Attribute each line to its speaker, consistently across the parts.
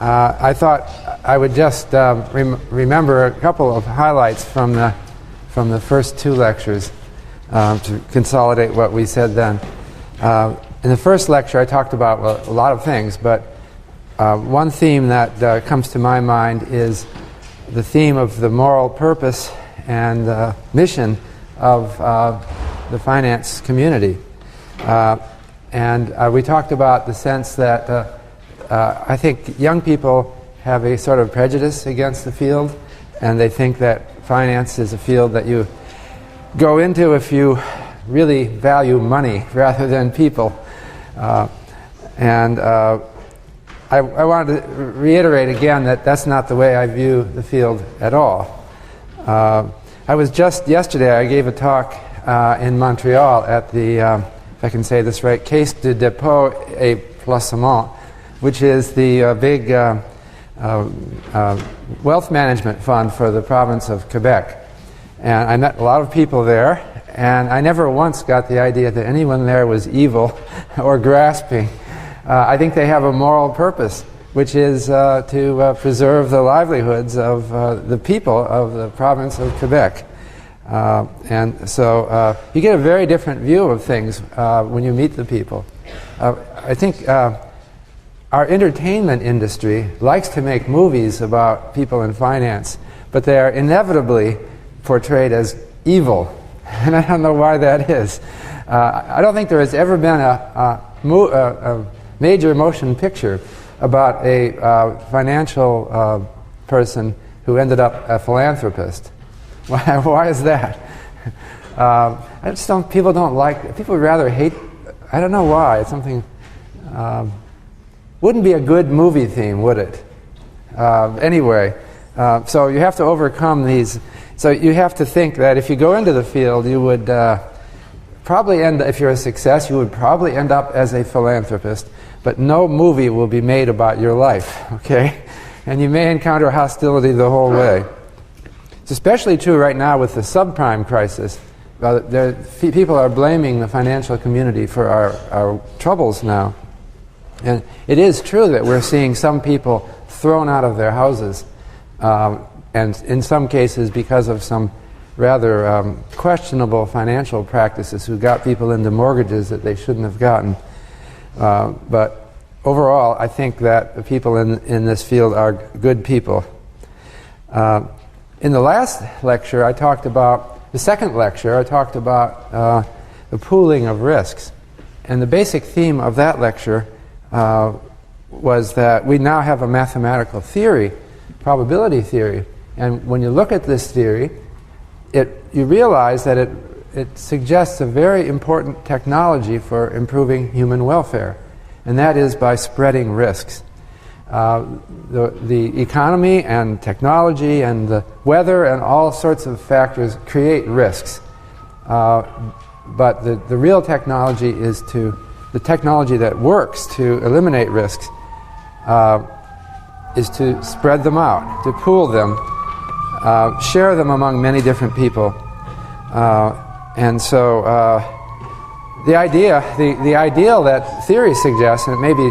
Speaker 1: I thought I would just remember a couple of highlights from the first two lectures to consolidate what we said then. In the first lecture, I talked about a lot of things, but one theme that comes to my mind is the theme of the moral purpose and mission of the finance community. And we talked about the sense that I think young people have a sort of prejudice against the field, and they think that finance is a field that you go into if you really value money rather than people. I wanted to reiterate again that that's not the way I view the field at all. I was just yesterday, I gave a talk in Montreal at the, if I can say this right, Caisse de dépôt et placement, which is the big wealth management fund for the province of Quebec. And I met a lot of people there, and I never once got the idea that anyone there was evil or grasping. I think they have a moral purpose, which is to preserve the livelihoods of the people of the province of Quebec. And so you get a very different view of things when you meet the people. I think our entertainment industry likes to make movies about people in finance, but they are inevitably portrayed as evil. And I don't know why that is. I don't think there has ever been a major motion picture about a financial person who ended up a philanthropist. Why is that? I just don't. People don't like. People would rather hate. I don't know why. It's something. Wouldn't be a good movie theme, would it? Anyway, so you have to overcome these. So you have to think that if you go into the field, you would probably end. If you're a success, you would probably end up as a philanthropist. But no movie will be made about your life, okay? And you may encounter hostility the whole way. It's especially true right now with the subprime crisis. People are blaming the financial community for our troubles now. And it is true that we're seeing some people thrown out of their houses, and in some cases because of some rather questionable financial practices who got people into mortgages that they shouldn't have gotten. But overall, I think that the people in this field are good people. In the last lecture, I talked about, the second lecture, I talked about the pooling of risks. And the basic theme of that lecture was that we now have a mathematical theory, probability theory. And when you look at this theory, you realize that it suggests a very important technology for improving human welfare, and that is by spreading risks. The economy and technology and the weather and all sorts of factors create risks. But the real technology is the technology that works to eliminate risks is to spread them out, to pool them, share them among many different people. And so the ideal that theory suggests, and it may be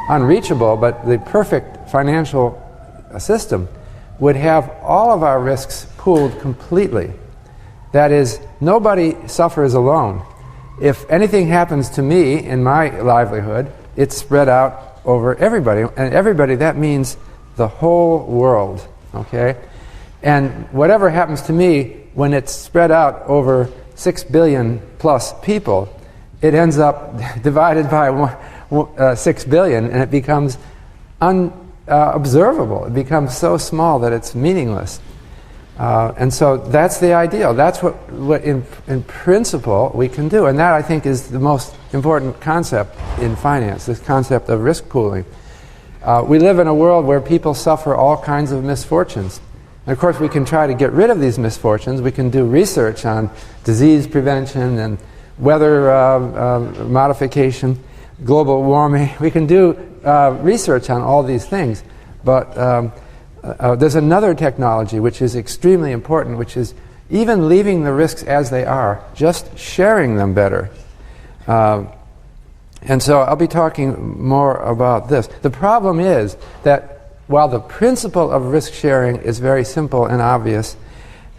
Speaker 1: unreachable, but the perfect financial system would have all of our risks pooled completely. That is, nobody suffers alone. If anything happens to me in my livelihood, it's spread out over everybody. And everybody, that means the whole world, okay? And whatever happens to me, when it's spread out over 6 billion plus people, it ends up divided by 6 billion, and it becomes unobservable. It becomes so small that it's meaningless. And so that's the ideal. That's what in principle we can do. And that, I think, is the most important concept in finance, this concept of risk pooling. We live in a world where people suffer all kinds of misfortunes. And of course, we can try to get rid of these misfortunes. We can do research on disease prevention and weather modification, global warming. We can do research on all these things. But there's another technology which is extremely important, which is even leaving the risks as they are, just sharing them better. And so I'll be talking more about this. The problem is that while the principle of risk sharing is very simple and obvious,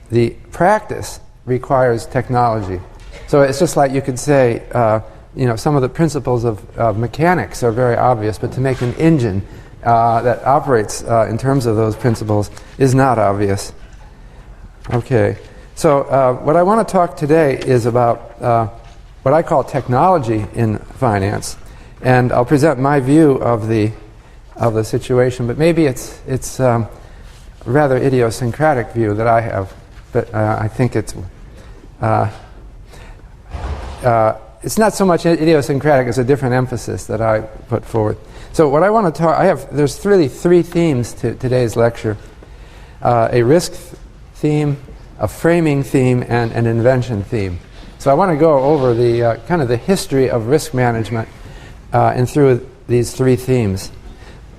Speaker 1: the practice requires technology. So it's just like you could say, some of the principles of mechanics are very obvious, but to make an engine that operates in terms of those principles is not obvious. Okay, so what I want to talk today is about what I call technology in finance, and I'll present my view of the situation, but maybe it's a rather idiosyncratic view that I have, but I think it's not so much idiosyncratic as a different emphasis that I put forward. So what I want to there's really three themes to today's lecture: a risk theme, a framing theme, and an invention theme. So I want to go over the kind of the history of risk management and through these three themes.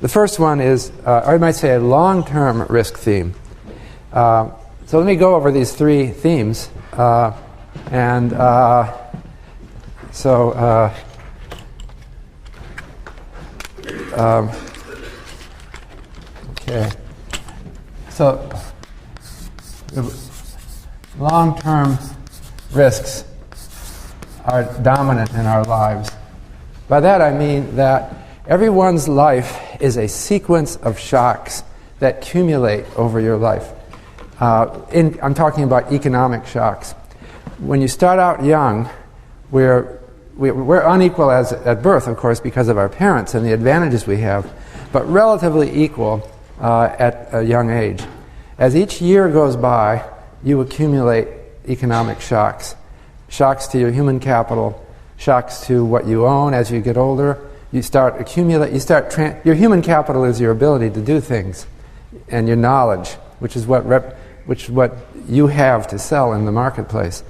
Speaker 1: The first one is, or I might say, a long-term risk theme. So let me go over these three themes. Okay. So long-term risks are dominant in our lives. By that I mean that everyone's life is a sequence of shocks that accumulate over your life. I'm talking about economic shocks. When you start out young, we're unequal at birth, of course, because of our parents and the advantages we have, but relatively equal at a young age. As each year goes by, you accumulate economic shocks. Shocks to your human capital, shocks to what you own. As you get older, you start your human capital is your ability to do things, and your knowledge, which is what you have to sell in the marketplace.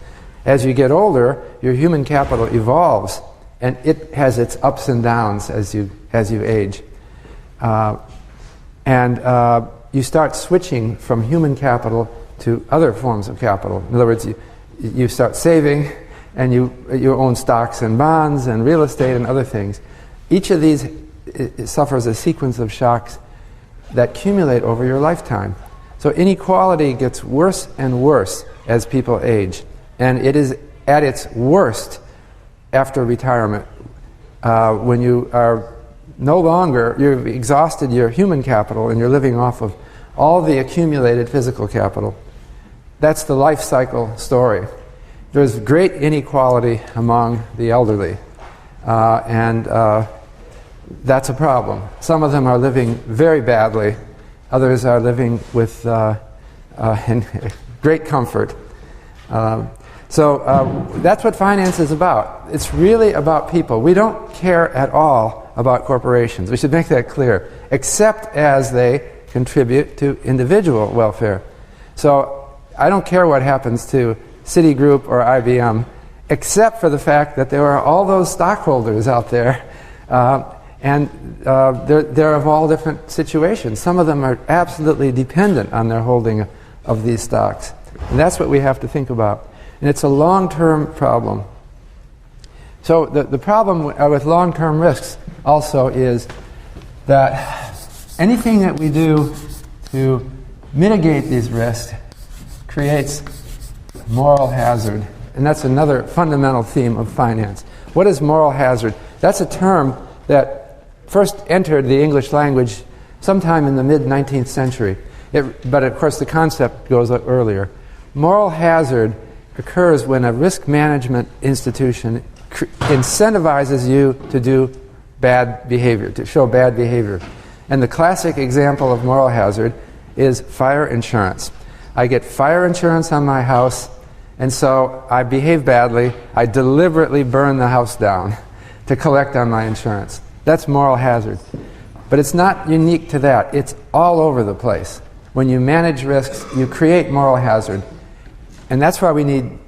Speaker 1: As you get older, your human capital evolves, and it has its ups and downs as you age. You start switching from human capital to other forms of capital. In other words, you start saving, and you own stocks and bonds and real estate and other things. Each of these suffers a sequence of shocks that accumulate over your lifetime. So inequality gets worse and worse as people age, and it is at its worst after retirement, when you are you've exhausted your human capital and you're living off of all the accumulated physical capital. That's the life cycle story. There's great inequality among the elderly, and that's a problem. Some of them are living very badly. Others are living with in great comfort. So that's what finance is about. It's really about people. We don't care at all about corporations. We should make that clear, except as they contribute to individual welfare. So I don't care what happens to Citigroup or IBM, except for the fact that there are all those stockholders out there, and they're of all different situations. Some of them are absolutely dependent on their holding of these stocks. And that's what we have to think about. And it's a long-term problem. So the problem with long-term risks also is that anything that we do to mitigate these risks creates moral hazard. And that's another fundamental theme of finance. What is moral hazard? That's a term that first entered the English language sometime in the mid-19th century. But of course the concept goes earlier. Moral hazard occurs when a risk management institution incentivizes you to do bad behavior, to show bad behavior. And the classic example of moral hazard is fire insurance. I get fire insurance on my house, and so I behave badly. I deliberately burn the house down to collect on my insurance. That's moral hazard. But it's not unique to that. It's all over the place. When you manage risks, you create moral hazard. And that's why we need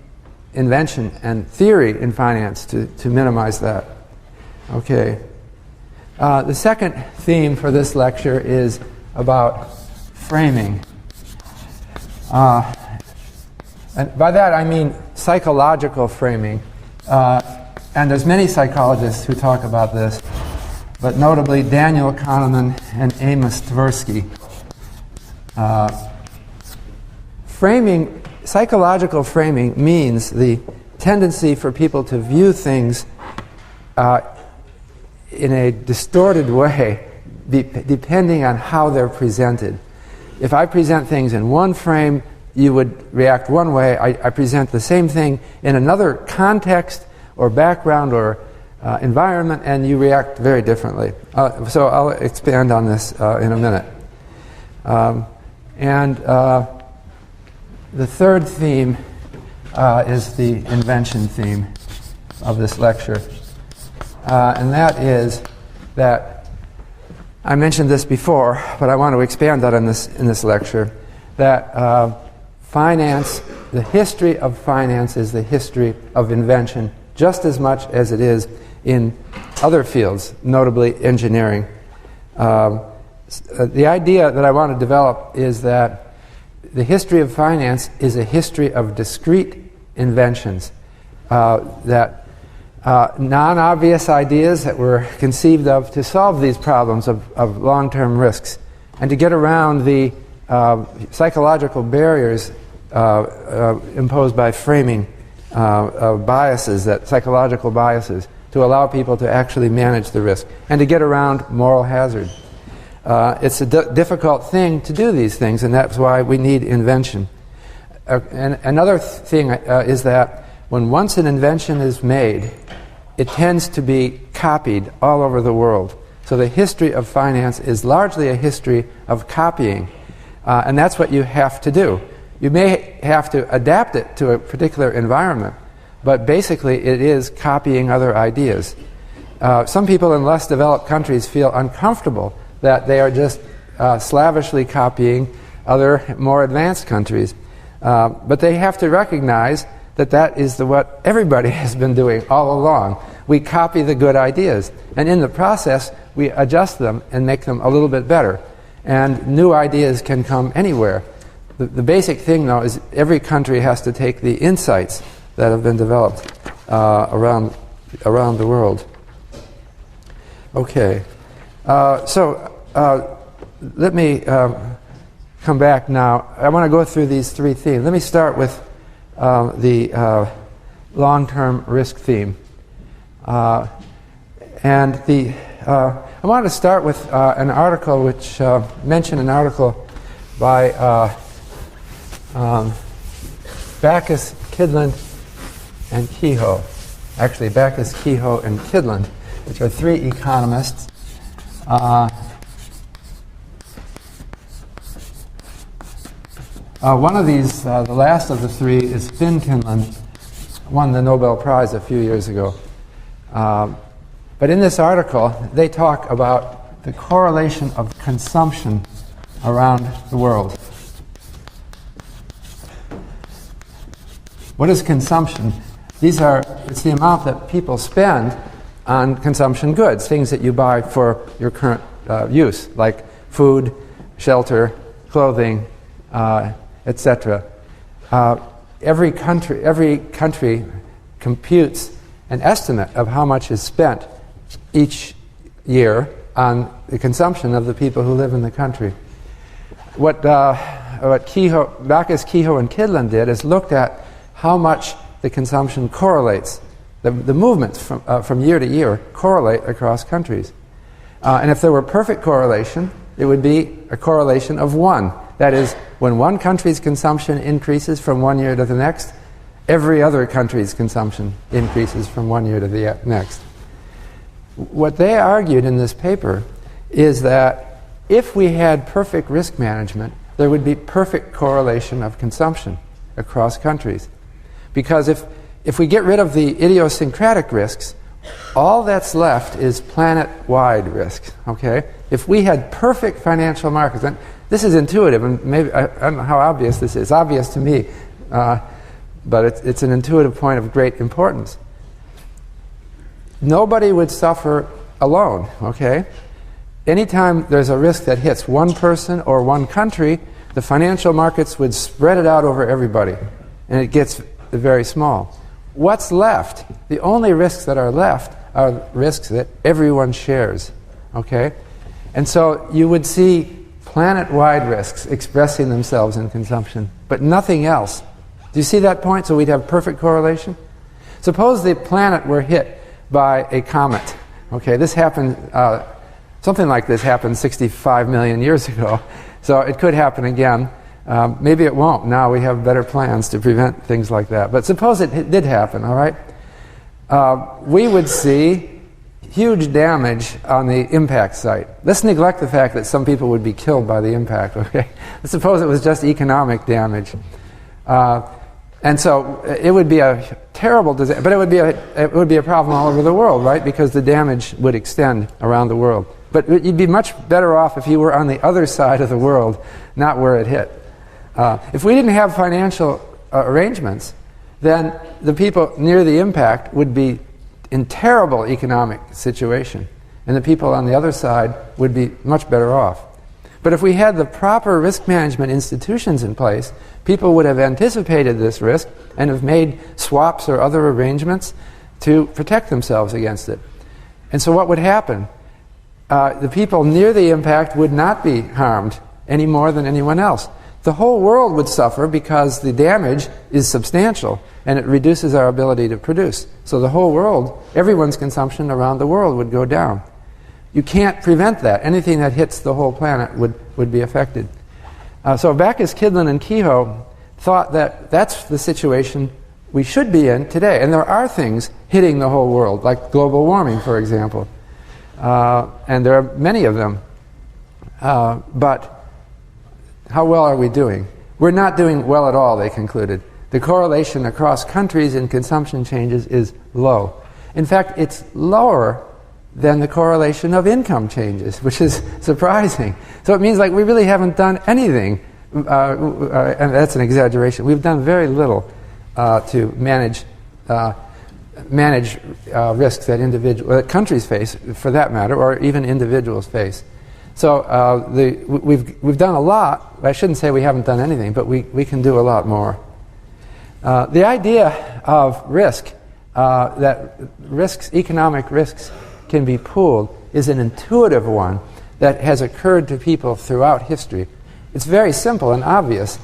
Speaker 1: invention and theory in finance to minimize that. Okay. The second theme for this lecture is about framing. And by that I mean psychological framing. And there's many psychologists who talk about this. but notably Daniel Kahneman and Amos Tversky. Psychological framing means the tendency for people to view things in a distorted way depending on how they're presented. If I present things in one frame, you would react one way. I present the same thing in another context or background or environment, and you react very differently. So I'll expand on this in a minute. The third theme is the invention theme of this lecture. And that is that I mentioned this before, but I want to expand on this in this lecture, that finance, the history of finance is the history of invention just as much as it is in other fields, notably engineering. The idea that I want to develop is that the history of finance is a history of discrete inventions, that non-obvious ideas that were conceived of to solve these problems of long-term risks and to get around the psychological barriers imposed by framing biases, psychological biases, to allow people to actually manage the risk and to get around moral hazard. It's a difficult thing to do these things, and that's why we need invention. And another thing is that when once an invention is made, it tends to be copied all over the world. So the history of finance is largely a history of copying. And that's what you have to do. You may have to adapt it to a particular environment, but basically it is copying other ideas. Some people in less developed countries feel uncomfortable that they are just slavishly copying other more advanced countries. But they have to recognize that is what everybody has been doing all along. We copy the good ideas, and in the process we adjust them and make them a little bit better. And new ideas can come anywhere. The basic thing, though, is every country has to take the insights that have been developed around the world. Okay, so let me come back now. I want to go through these three themes. Let me start with the long-term risk theme. I wanted to start with an article which mentioned an article by Backus, Kydland, and Kehoe. Actually, Backus, Kehoe, and Kydland, which are three economists. One of these, the last of the three, is Finn Kydland, won the Nobel Prize a few years ago. But in this article, they talk about the correlation of consumption around the world. What is consumption? It's the amount that people spend on consumption goods, things that you buy for your current use, like food, shelter, clothing, etc. Every country computes an estimate of how much is spent each year on the consumption of the people who live in the country. What Backus, Kehoe, and Kydland did is looked at how much the consumption correlates. The movements from year to year correlate across countries. And if there were perfect correlation, it would be a correlation of 1. That is, when one country's consumption increases from one year to the next, every other country's consumption increases from one year to the next. What they argued in this paper is that if we had perfect risk management, there would be perfect correlation of consumption across countries. Because if we get rid of the idiosyncratic risks, all that's left is planet-wide risks. Okay? If we had perfect financial markets, and this is intuitive, and maybe I don't know how obvious this is. It's obvious to me, but it's an intuitive point of great importance. Nobody would suffer alone. Okay? Anytime there's a risk that hits one person or one country, the financial markets would spread it out over everybody, and it gets very small. What's left? The only risks that are left are risks that everyone shares. okay? And so you would see planet-wide risks expressing themselves in consumption, but nothing else. Do you see that point? So we'd have perfect correlation? Suppose the planet were hit by a comet. Okay, this happened, something like this happened 65 million years ago, so it could happen again. Maybe it won't. Now we have better plans to prevent things like that. But suppose it did happen, all right? We would see huge damage on the impact site. Let's neglect the fact that some people would be killed by the impact, okay? Let's suppose it was just economic damage. And so it would be a terrible disaster, but it would be a problem all over the world, right? Because the damage would extend around the world. But you'd be much better off if you were on the other side of the world, not where it hit. If we didn't have financial arrangements, then the people near the impact would be in terrible economic situation, and the people on the other side would be much better off. But if we had the proper risk management institutions in place, people would have anticipated this risk and have made swaps or other arrangements to protect themselves against it. And so what would happen? The people near the impact would not be harmed any more than anyone else. The whole world would suffer because the damage is substantial and it reduces our ability to produce. So the whole world, everyone's consumption around the world would go down. You can't prevent that. Anything that hits the whole planet would be affected. So Backus, Kydland, and Kehoe thought that that's the situation we should be in today. And there are things hitting the whole world, like global warming, for example. And there are many of them. But how well are we doing? We're not doing well at all, they concluded. The correlation across countries in consumption changes is low. In fact, it's lower than the correlation of income changes, which is surprising. So it means like we really haven't done anything, and that's an exaggeration. We've done very little to manage risks that countries face, for that matter, or even individuals face. So we've done a lot. I shouldn't say we haven't done anything, but we can do a lot more. The idea of risk, that economic risks can be pooled, is an intuitive one that has occurred to people throughout history. It's very simple and obvious.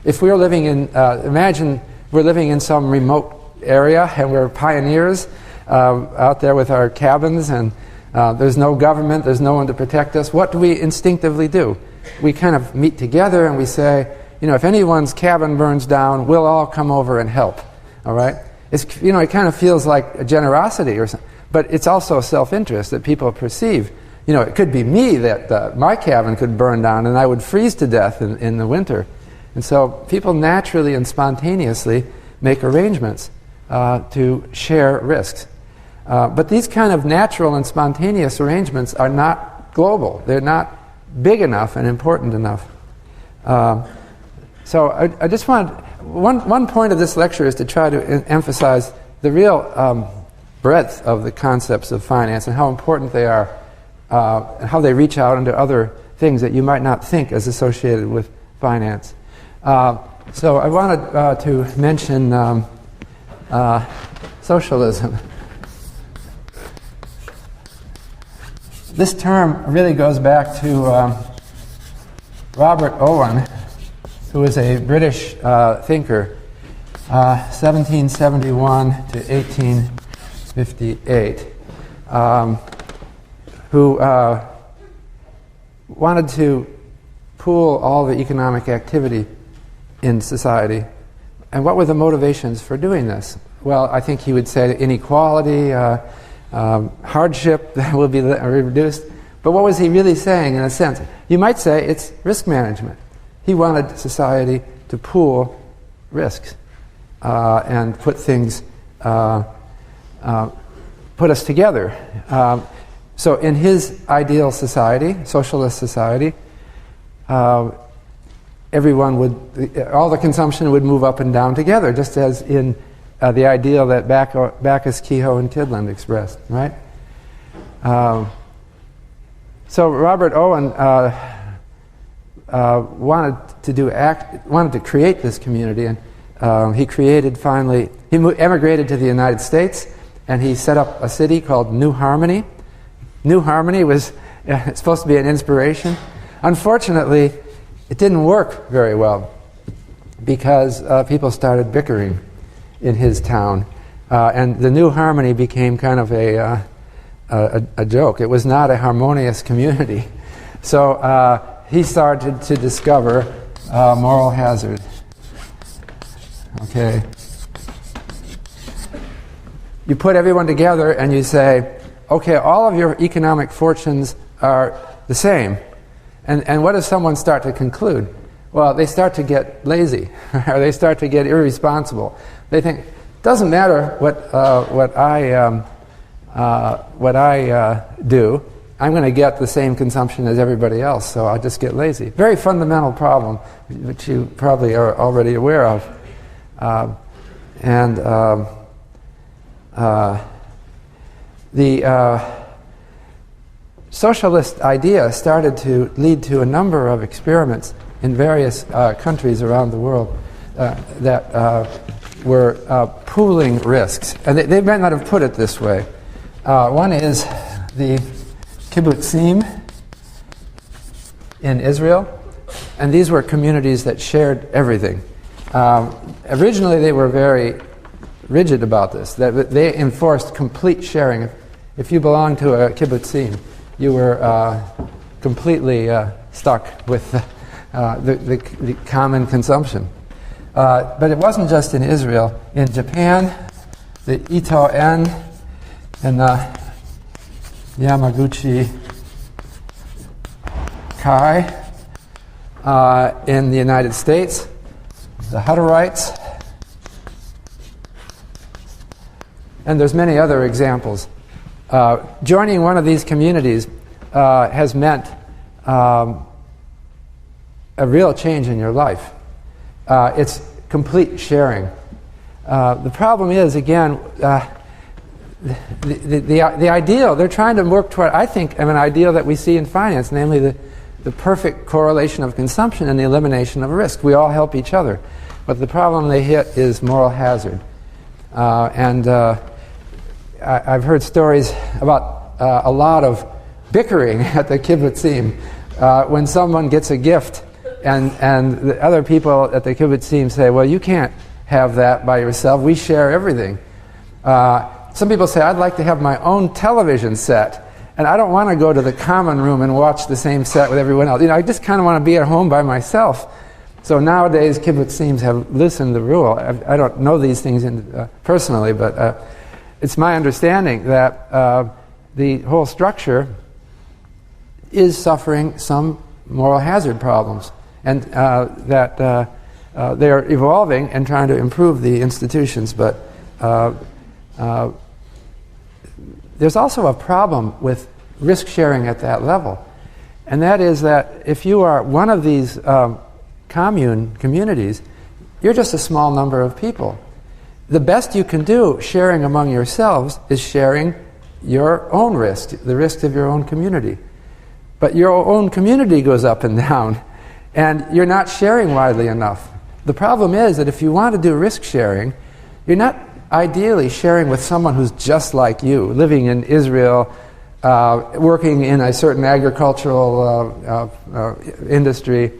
Speaker 1: If we were living in, imagine we're living in some remote area and we're pioneers out there with our cabins, and there's no government, there's no one to protect us. What do we instinctively do? We kind of meet together and we say, if anyone's cabin burns down, we'll all come over and help. All right? It kind of feels like a generosity or something. But it's also self-interest that people perceive. It could be me that my cabin could burn down and I would freeze to death in the winter. And so people naturally and spontaneously make arrangements to share risks. But these kind of natural and spontaneous arrangements are not global. They're not big enough and important enough. So I just want one point of this lecture is to try to emphasize the real breadth of the concepts of finance and how important they are, and how they reach out into other things that you might not think as associated with finance. So I wanted to mention socialism. This term really goes back to Robert Owen, who was a British thinker, 1771 to 1858, who wanted to pool all the economic activity in society. And what were the motivations for doing this? Well, I think he would say inequality, hardship that will be reduced. But what was he really saying in a sense? You might say it's risk management. He wanted society to pool risks and put things, put us together. So in his ideal society, socialist society, everyone all the consumption would move up and down together, just as in the ideal that Backus, Kehoe, and Kydland expressed, right? So Robert Owen wanted to create this community, and he emigrated to the United States, and he set up a city called New Harmony. New Harmony was It's supposed to be an inspiration. Unfortunately, it didn't work very well because people started bickering in his town. And the New Harmony became kind of a joke. It was not a harmonious community. So he started to discover moral hazard. Okay. You put everyone together and you say, okay, all of your economic fortunes are the same. And what does someone start to conclude? Well, they start to get lazy, or they start to get irresponsible. They think, doesn't matter what I do. I'm going to get the same consumption as everybody else, so I'll just get lazy. Very fundamental problem, which you probably are already aware of. The socialist idea started to lead to a number of experiments in various countries around the world that were pooling risks. And they might not have put it this way. One is the kibbutzim in Israel, and these were communities that shared everything. Originally, they were very rigid about this. That they enforced complete sharing. If you belonged to a kibbutzim, you were completely stuck with the common consumption. But it wasn't just in Israel. In Japan, the Ito-en and the Yamaguchi Kai. In the United States, the Hutterites. And there's many other examples. Joining one of these communities has meant a real change in your life. It's complete sharing. The problem is, again, the ideal, they're trying to work toward, I think, an ideal that we see in finance, namely the perfect correlation of consumption and the elimination of risk. We all help each other. But the problem they hit is moral hazard. I've heard stories about a lot of bickering at the kibbutzim when someone gets a gift and the other people at the kibbutzim say, well, you can't have that by yourself. We share everything. Some people say, I'd like to have my own television set, and I don't want to go to the common room and watch the same set with everyone else. I just kind of want to be at home by myself. So nowadays, kibbutzim have loosened the rule. I don't know these things personally, but it's my understanding that the whole structure is suffering some moral hazard problems, and that they're evolving and trying to improve the institutions. But there's also a problem with risk sharing at that level, and that is that if you are one of these communities, you're just a small number of people. The best you can do sharing among yourselves is sharing your own risk, the risk of your own community. But your own community goes up and down, and you're not sharing widely enough. The problem is that if you want to do risk sharing, you're not ideally sharing with someone who's just like you, living in Israel, working in a certain agricultural industry,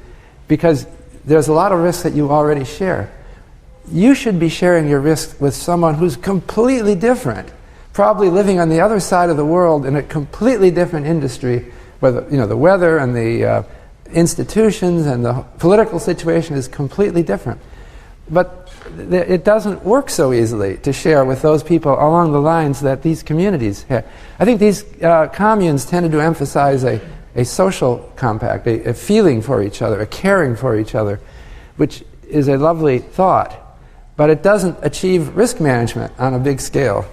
Speaker 1: because there's a lot of risks that you already share. You should be sharing your risk with someone who's completely different, probably living on the other side of the world in a completely different industry, where the weather and the institutions and the political situation is completely different. But it doesn't work so easily to share with those people along the lines that these communities have. I think these communes tended to emphasize a social compact, a feeling for each other, a caring for each other, which is a lovely thought, but it doesn't achieve risk management on a big scale.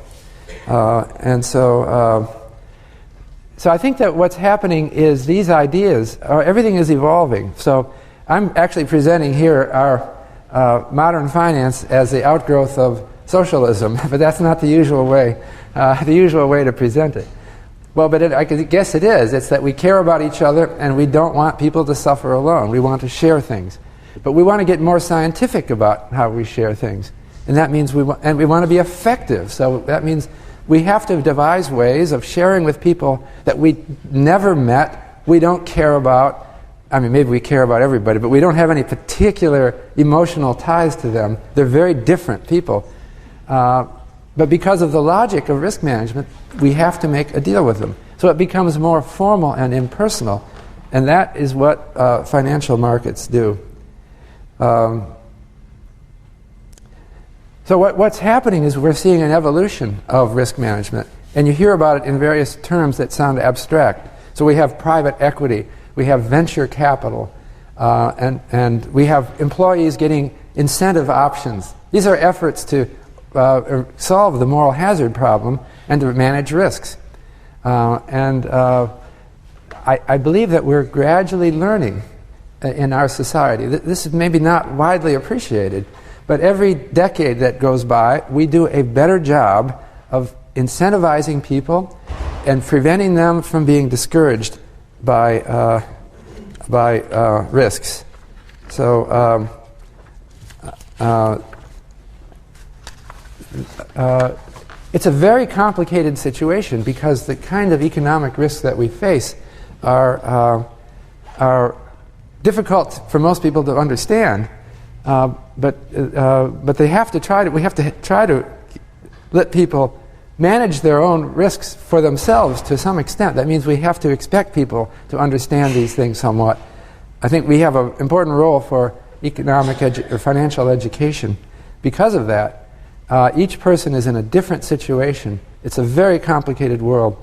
Speaker 1: So I think that what's happening is these ideas, everything is evolving. So I'm actually presenting here our modern finance as the outgrowth of socialism, but that's not the usual way to present it. Well, but I guess it is. It's that we care about each other and we don't want people to suffer alone. We want to share things. But we want to get more scientific about how we share things. And that means we want to be effective. So that means we have to devise ways of sharing with people that we never met, we don't care about. I mean, maybe we care about everybody, but we don't have any particular emotional ties to them. They're very different people. But because of the logic of risk management, we have to make a deal with them. So it becomes more formal and impersonal, and that is what financial markets do. So what's happening is we're seeing an evolution of risk management, and you hear about it in various terms that sound abstract. So we have private equity, we have venture capital, and we have employees getting incentive options. These are efforts to solve the moral hazard problem and to manage risks. I believe that we're gradually learning in our society. This is maybe not widely appreciated, but every decade that goes by, we do a better job of incentivizing people and preventing them from being discouraged by risks. So it's a very complicated situation because the kind of economic risks that we face are difficult for most people to understand. But they have to try to. We have to try to let people manage their own risks for themselves to some extent. That means we have to expect people to understand these things somewhat. I think we have an important role for economic or financial education because of that. Each person is in a different situation. It's a very complicated world,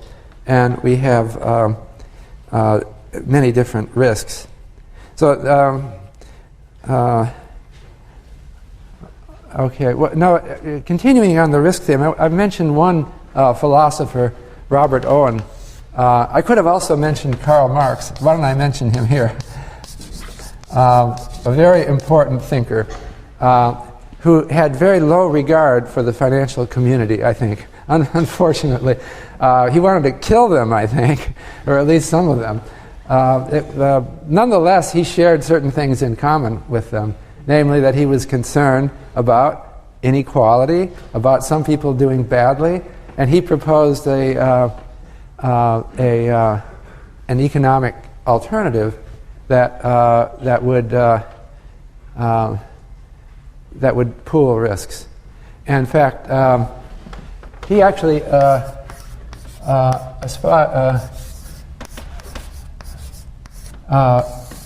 Speaker 1: and we have many different risks. So. Okay. Well, now, continuing on the risk theme, I've mentioned one philosopher, Robert Owen. I could have also mentioned Karl Marx. Why don't I mention him here? A very important thinker who had very low regard for the financial community, I think. Unfortunately. He wanted to kill them, I think, or at least some of them. Nonetheless, he shared certain things in common with them. Namely, that he was concerned about inequality, about some people doing badly, and he proposed an economic alternative that would pool risks. And in fact, he actually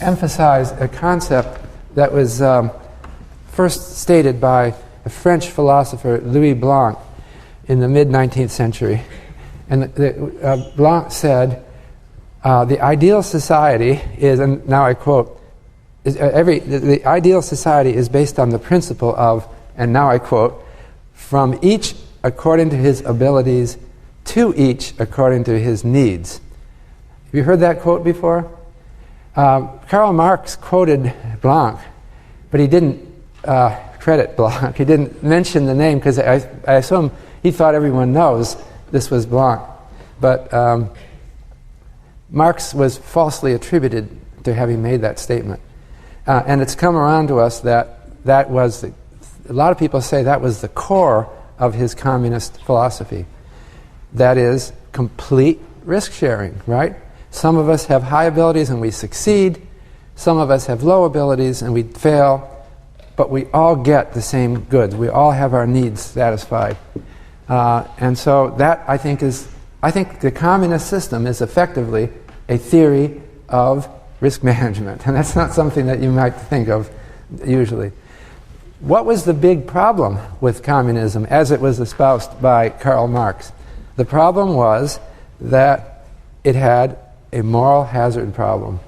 Speaker 1: emphasized a concept that was first stated by a French philosopher, Louis Blanc, in the mid-19th century. And Blanc said, the ideal society is, and now I quote, the ideal society is based on the principle of, and now I quote, from each according to his abilities, to each according to his needs. Have you heard that quote before? Karl Marx quoted Blanc, but he didn't credit Blanc. He didn't mention the name because I assume he thought everyone knows this was Blanc. But Marx was falsely attributed to having made that statement. And it's come around to us that was, a lot of people say that was the core of his communist philosophy. That is complete risk sharing, right? Some of us have high abilities and we succeed. Some of us have low abilities and we fail. But we all get the same goods. We all have our needs satisfied. And so that, I think the communist system is effectively a theory of risk management. And that's not something that you might think of usually. What was the big problem with communism as it was espoused by Karl Marx? The problem was that it had a moral hazard problem.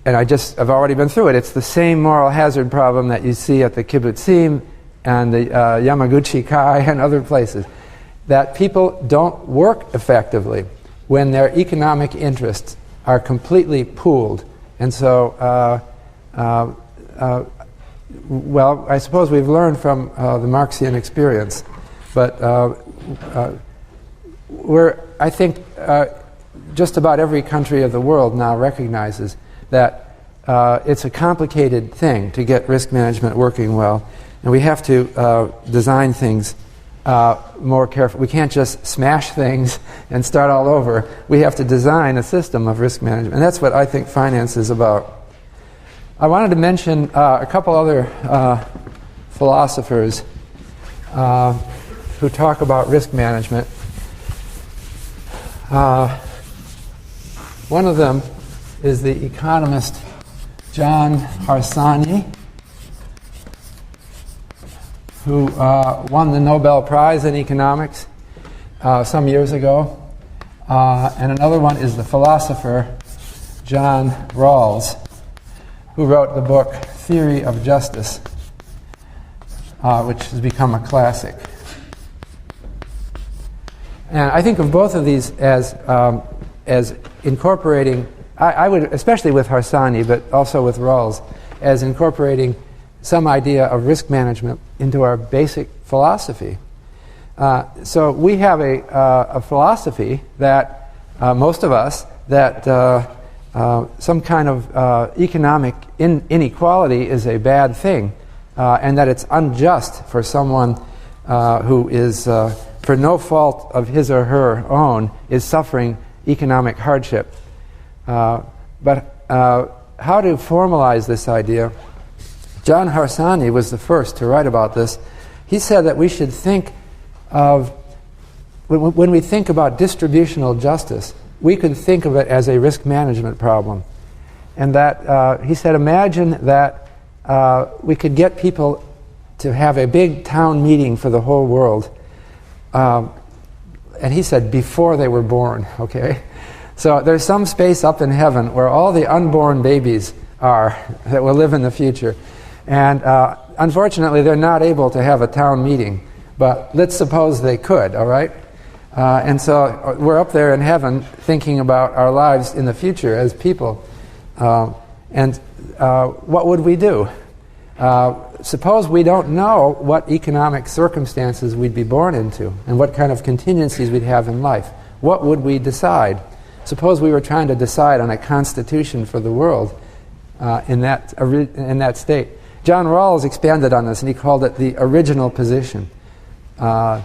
Speaker 1: And I've already been through it. It's the same moral hazard problem that you see at the kibbutzim and the Yamaguchi Kai and other places. That people don't work effectively when their economic interests are completely pooled. And so, well, I suppose we've learned from the Marxian experience. But I think just about every country of the world now recognizes that it's a complicated thing to get risk management working well, and we have to design things more careful. We can't just smash things and start all over. We have to design a system of risk management. And that's what I think finance is about. I wanted to mention a couple other philosophers who talk about risk management. One of them is the economist John Harsanyi, who won the Nobel Prize in economics some years ago. And another one is the philosopher John Rawls, who wrote the book Theory of Justice, which has become a classic. And I think of both of these as incorporating, I would, especially with Harsanyi, but also with Rawls, as incorporating some idea of risk management into our basic philosophy. So we have a philosophy that most of us, that some kind of economic inequality is a bad thing, and that it's unjust for someone who is, for no fault of his or her own, is suffering economic hardship. But how to formalize this idea? John Harsanyi was the first to write about this. He said that we should think of, when we think about distributional justice, we could think of it as a risk management problem. And that, he said, imagine that we could get people to have a big town meeting for the whole world. And he said, before they were born, okay? So there's some space up in heaven where all the unborn babies are that will live in the future. And unfortunately, they're not able to have a town meeting. But let's suppose they could, all right? And so we're up there in heaven thinking about our lives in the future as people. And what would we do? Suppose we don't know what economic circumstances we'd be born into and what kind of contingencies we'd have in life. What would we decide? Suppose we were trying to decide on a constitution for the world in that state. John Rawls expanded on this, and he called it the original position. So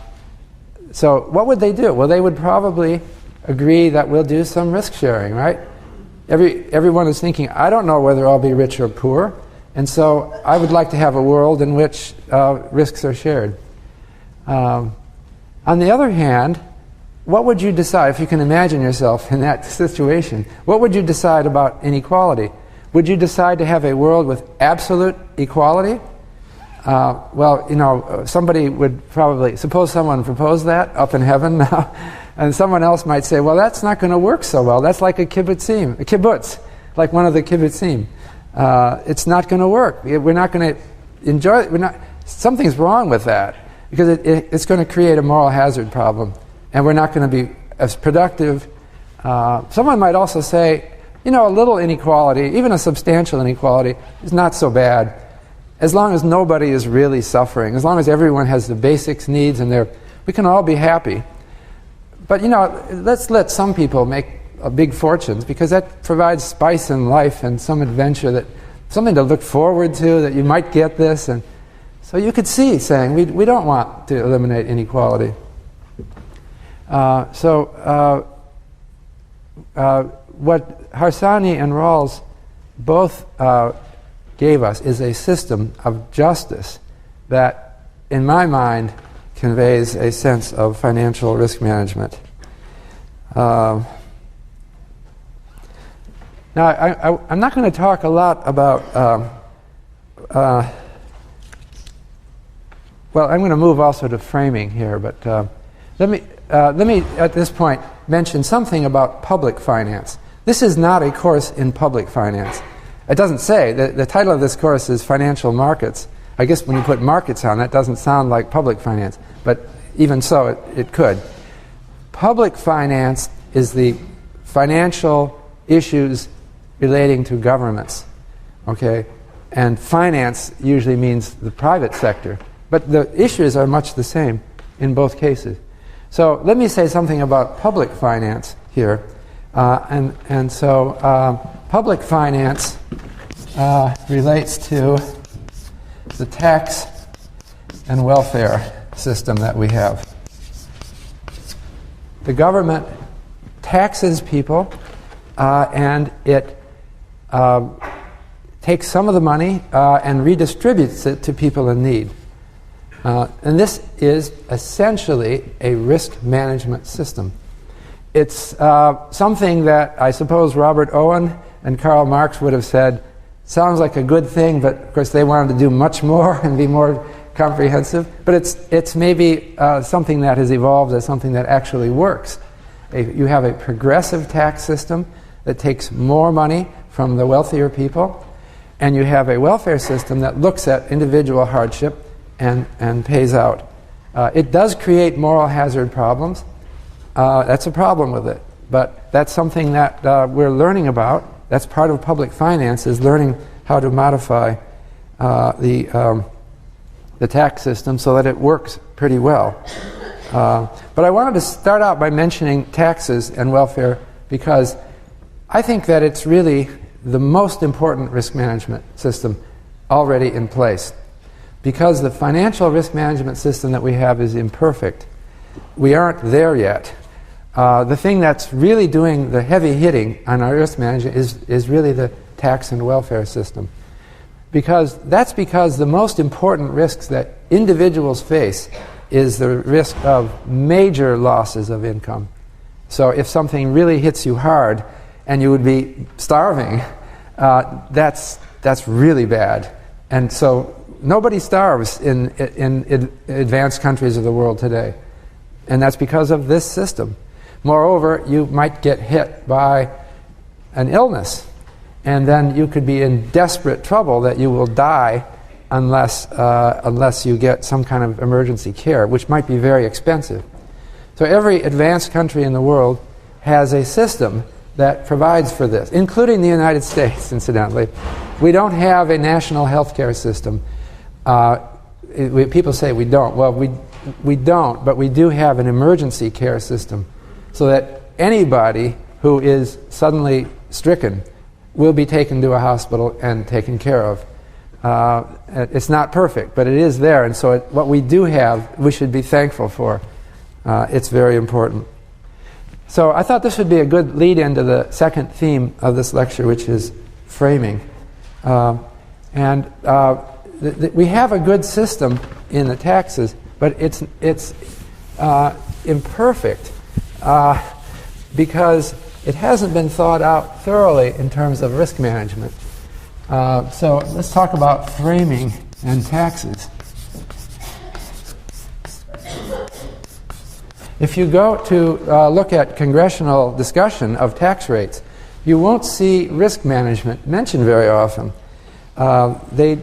Speaker 1: what would they do? Well, they would probably agree that we'll do some risk sharing, right? Everyone is thinking, I don't know whether I'll be rich or poor, and so I would like to have a world in which risks are shared. On the other hand, what would you decide, if you can imagine yourself in that situation, what would you decide about inequality? Would you decide to have a world with absolute equality? Well, you know, somebody would probably, suppose someone proposed that up in heaven now, and someone else might say, well, that's not going to work so well. That's like a kibbutz, like one of the kibbutzim. It's not going to work. We're not going to enjoy it. Something's wrong with that, because it's going to create a moral hazard problem, and we're not going to be as productive. Someone might also say, you know, a little inequality, even a substantial inequality, is not so bad, as long as nobody is really suffering, as long as everyone has the basic needs and we can all be happy. But, you know, let's let some people make big fortunes, because that provides spice in life and some adventure, something to look forward to, that you might get this. And so you could see saying, we don't want to eliminate inequality. What Harsanyi and Rawls both gave us is a system of justice that, in my mind, conveys a sense of financial risk management. Now, I'm not going to talk a lot about... well, I'm going to move also to framing here, but let me, at this point, mention something about public finance. This is not a course in public finance. It doesn't say, the title of this course is Financial Markets. I guess when you put markets on, that doesn't sound like public finance, but even so, it could. Public finance is the financial issues relating to governments, okay? And finance usually means the private sector, but the issues are much the same in both cases. So let me say something about public finance here. So public finance relates to the tax and welfare system that we have. The government taxes people, and it takes some of the money and redistributes it to people in need. And this is essentially a risk management system. It's something that I suppose Robert Owen and Karl Marx would have said sounds like a good thing, but of course they wanted to do much more and be more comprehensive. But it's maybe something that has evolved as something that actually works. You have a progressive tax system that takes more money from the wealthier people, and you have a welfare system that looks at individual hardship and pays out. It does create moral hazard problems. That's a problem with it. But that's something that we're learning about. That's part of public finance, is learning how to modify the tax system so that it works pretty well. But I wanted to start out by mentioning taxes and welfare because I think that it's really the most important risk management system already in place. Because the financial risk management system that we have is imperfect. We aren't there yet. The thing that's really doing the heavy hitting on our risk management is really the tax and welfare system. Because the most important risks that individuals face is the risk of major losses of income. So if something really hits you hard and you would be starving, that's really bad. And so nobody starves in advanced countries of the world today. And that's because of this system. Moreover, you might get hit by an illness, and then you could be in desperate trouble that you will die unless you get some kind of emergency care, which might be very expensive. So every advanced country in the world has a system that provides for this, including the United States, incidentally. We don't have a national health care system. People say we don't. Well, we don't, but we do have an emergency care system so that anybody who is suddenly stricken will be taken to a hospital and taken care of. It's not perfect, but it is there, and so what we do have, we should be thankful for. It's very important. So I thought this would be a good lead-in to the second theme of this lecture, which is framing. We have a good system in the taxes, but it's imperfect because it hasn't been thought out thoroughly in terms of risk management. So let's talk about framing and taxes. If you go to look at congressional discussion of tax rates, you won't see risk management mentioned very often. They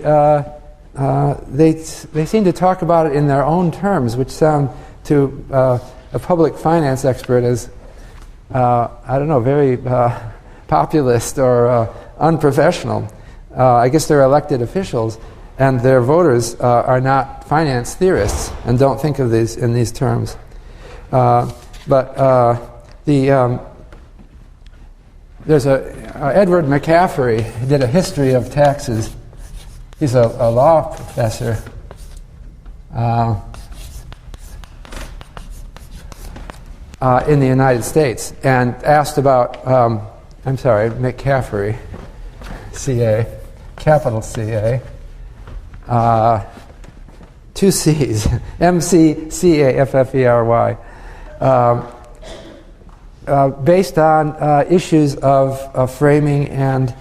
Speaker 1: seem to talk about it in their own terms, which sound to a public finance expert as, very populist or unprofessional. I guess they're elected officials, and their voters are not finance theorists and don't think of these in these terms. There's Edward McCaffrey who did a history of taxes. He's a law professor. In the United States, and asked about, McCaffrey, C-A, capital C-A, two C's, M-C-C-A-F-F-E-R-Y, based on issues of framing and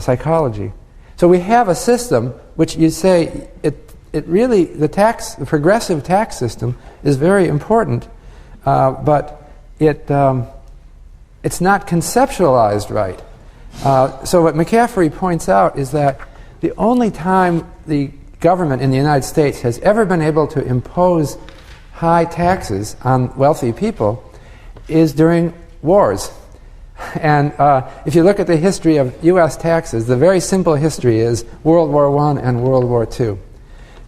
Speaker 1: psychology. So we have a system which you say, it really, the progressive tax system is very important, but it's not conceptualized right. So what McCaffrey points out is that the only time the government in the United States has ever been able to impose high taxes on wealthy people is during wars. And if you look at the history of U.S. taxes, the very simple history is World War I and World War II.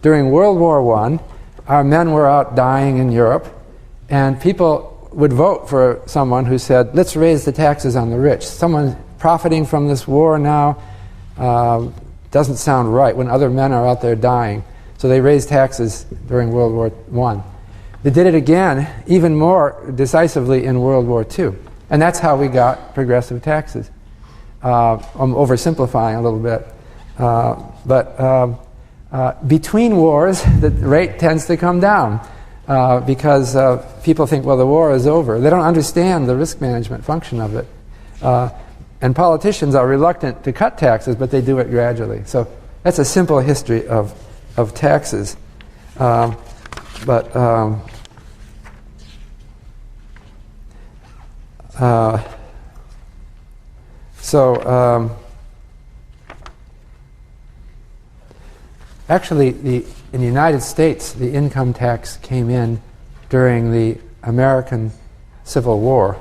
Speaker 1: During World War I, our men were out dying in Europe, and people would vote for someone who said, let's raise the taxes on the rich. Someone profiting from this war now doesn't sound right when other men are out there dying. So So they raised taxes during World War I. They did it again, even more decisively in World War II. And that's how we got progressive taxes. I'm oversimplifying a little bit. But between wars, the rate tends to come down because people think, well, the war is over. They don't understand the risk management function of it. And politicians are reluctant to cut taxes, but they do it gradually. So that's a simple history of taxes. Actually, in the United States, the income tax came in during the American Civil War,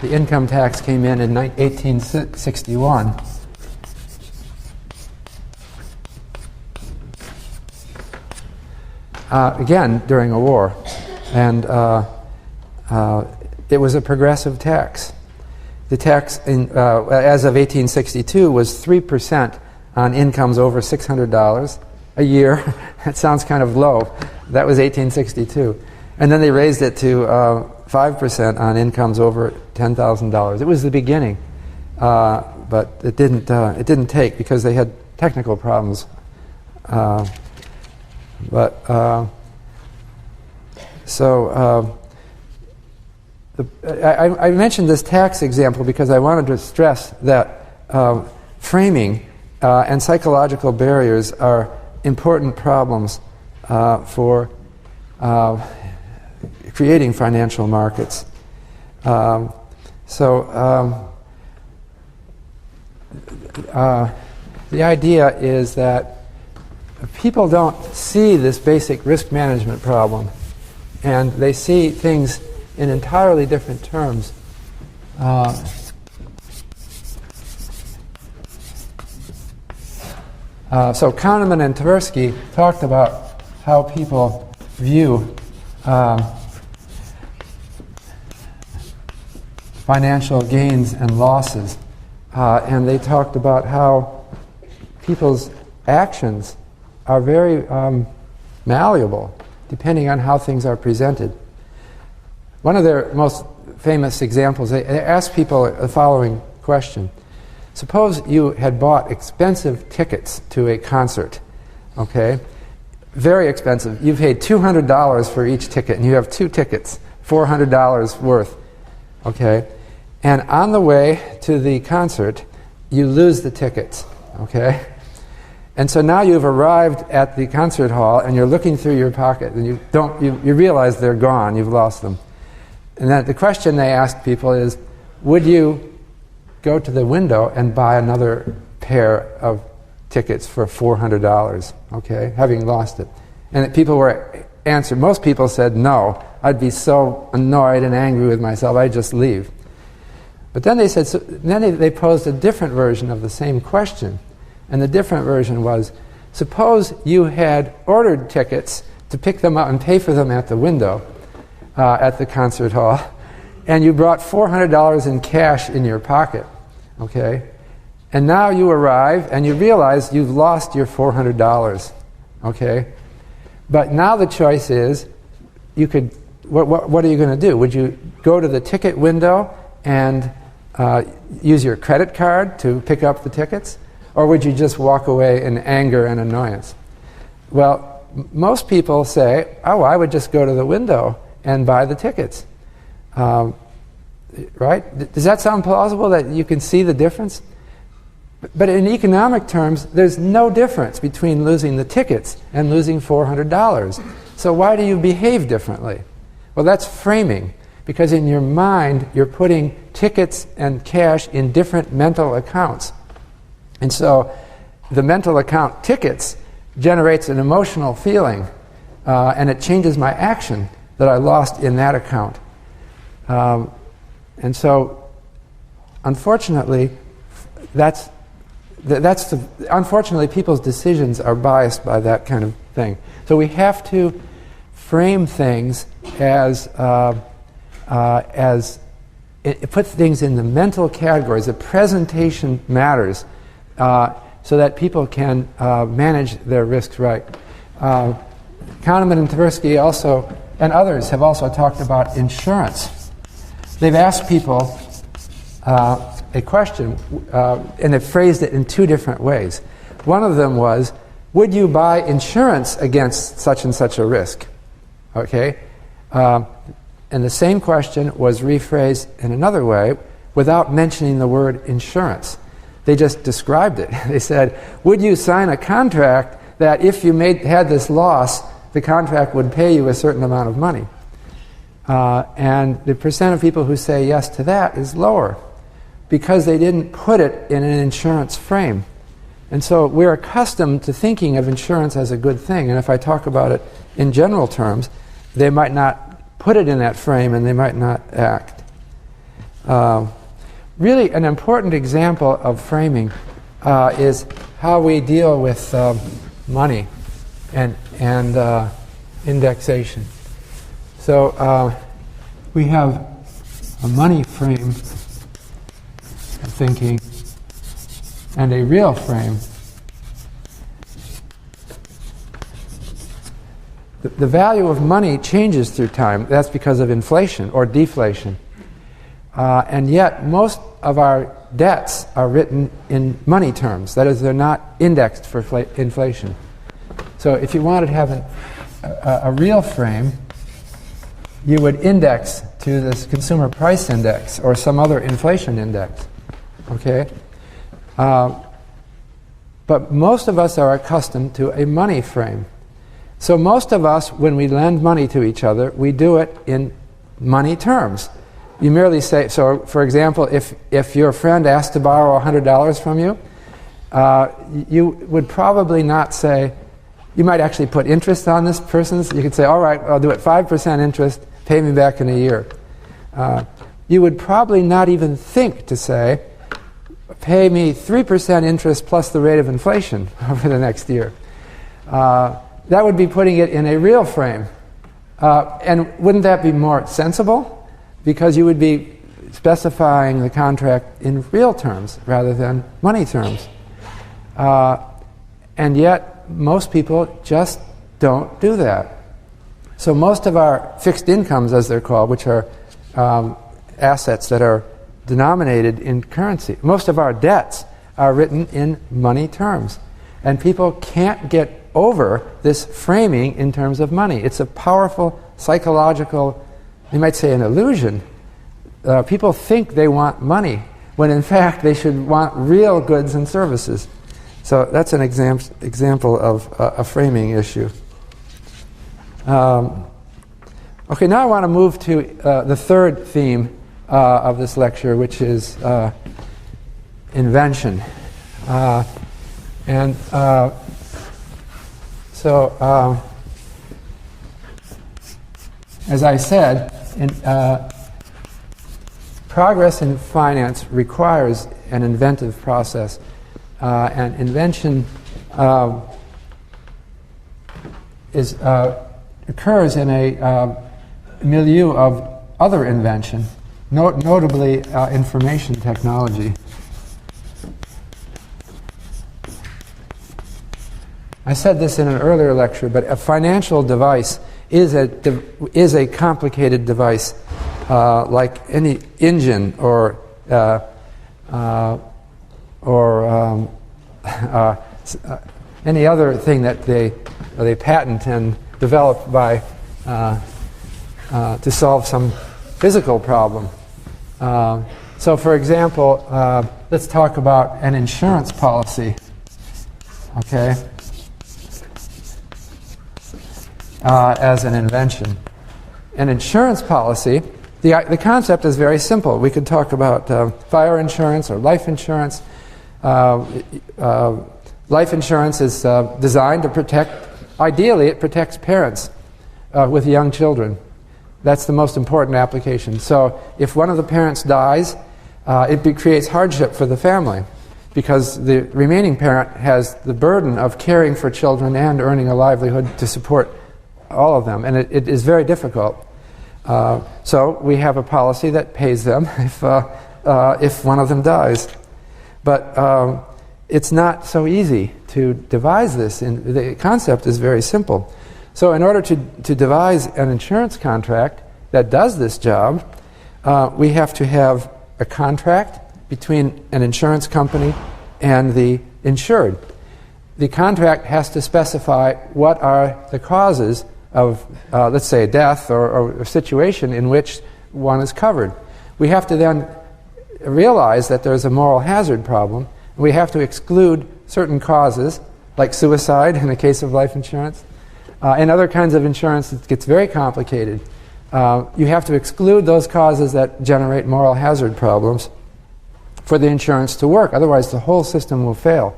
Speaker 1: the income tax came in 1861. Again, during a war, and it was a progressive tax. The tax, as of 1862, was 3% on incomes over $600 a year. That sounds kind of low. That was 1862. And then they raised it to 5% on incomes over $10,000. It was the beginning, but it didn't take because they had technical problems. I mentioned this tax example because I wanted to stress that framing and psychological barriers are important problems for creating financial markets. The idea is that people don't see this basic risk management problem, and they see things in entirely different terms. So Kahneman and Tversky talked about how people view financial gains and losses, and they talked about how people's actions are very malleable depending on how things are presented. One of their most famous examples, they asked people the following question. Suppose you had bought expensive tickets to a concert, okay? Very expensive. You've paid $200 for each ticket, and you have 2 tickets, $400 worth, okay? And on the way to the concert, you lose the tickets, okay? And so now you've arrived at the concert hall, and you're looking through your pocket, and you realize they're gone, you've lost them. And then the question they asked people is, would you go to the window and buy another pair of tickets for $400, okay, having lost it? And people were answered. Most people said no. I'd be so annoyed and angry with myself, I'd just leave. But then they said, then they posed a different version of the same question. And the different version was, suppose you had ordered tickets to pick them up and pay for them at the window at the concert hall, and you brought $400 in cash in your pocket, okay? And now you arrive and you realize you've lost your $400, okay? But now the choice is, what are you going to do? Would you go to the ticket window and use your credit card to pick up the tickets? Or would you just walk away in anger and annoyance? Well, most people say, oh, I would just go to the window and buy the tickets. Right? Does that sound plausible, that you can see the difference? But in economic terms, there's no difference between losing the tickets and losing $400. So why do you behave differently? Well, that's framing, because in your mind, you're putting tickets and cash in different mental accounts. And so the mental account tickets generates an emotional feeling, and it changes my action that I lost in that account. And so, unfortunately, unfortunately, people's decisions are biased by that kind of thing. So we have to frame things as it puts things in the mental categories. The presentation matters, so that people can manage their risks right. Kahneman and Tversky also, and others, have also talked about insurance. They've asked people a question, and they've phrased it in two different ways. One of them was, would you buy insurance against such and such a risk? Okay? And the same question was rephrased in another way without mentioning the word insurance. They just described it. They said, would you sign a contract that if you had this loss, the contract would pay you a certain amount of money? And the percent of people who say yes to that is lower because they didn't put it in an insurance frame. And so we're accustomed to thinking of insurance as a good thing. And if I talk about it in general terms, they might not put it in that frame and they might not act. Really, an important example of framing is how we deal with money and indexation. So we have a money frame of thinking and a real frame. The value of money changes through time. That's because of inflation or deflation. And yet, most of our debts are written in money terms. That is, they're not indexed for inflation. So if you wanted to have a real frame, you would index to this consumer price index or some other inflation index. Okay? But most of us are accustomed to a money frame. So most of us, when we lend money to each other, we do it in money terms. You merely say, so for example, if your friend asked to borrow $100 from you, you would probably not say, you might actually put interest on this person's. You could say, all right, I'll do it 5% interest, pay me back in a year. You would probably not even think to say, pay me 3% interest plus the rate of inflation over the next year. That would be putting it in a real frame. And wouldn't that be more sensible? Because you would be specifying the contract in real terms rather than money terms. And yet, most people just don't do that. So most of our fixed incomes, as they're called, which are assets that are denominated in currency, most of our debts are written in money terms. And people can't get over this framing in terms of money. It's a powerful psychological, you might say, an illusion. People think they want money, when in fact they should want real goods and services. So that's an example of a framing issue. Okay, now I want to move to the third theme of this lecture, which is invention. So as I said, progress in finance requires an inventive process, and invention occurs in a milieu of other invention, notably information technology. I said this in an earlier lecture, but a financial device is a complicated device, like any engine or any other thing that they patent and develop by to solve some physical problem. So, for example, let's talk about an insurance policy. Okay. As an invention. An insurance policy, the concept is very simple. We could talk about fire insurance or life insurance. Life insurance is designed to protect, ideally it protects parents with young children. That's the most important application. So if one of the parents dies, it creates hardship for the family, because the remaining parent has the burden of caring for children and earning a livelihood to support all of them, and it is very difficult. So we have a policy that pays them if one of them dies. But it's not so easy to devise this. The concept is very simple. So in order to devise an insurance contract that does this job, we have to have a contract between an insurance company and the insured. The contract has to specify what are the causes of, let's say, a death or a situation in which one is covered. We have to then realize that there's a moral hazard problem. We have to exclude certain causes, like suicide in the case of life insurance. In other kinds of insurance, it gets very complicated. You have to exclude those causes that generate moral hazard problems for the insurance to work. Otherwise, the whole system will fail.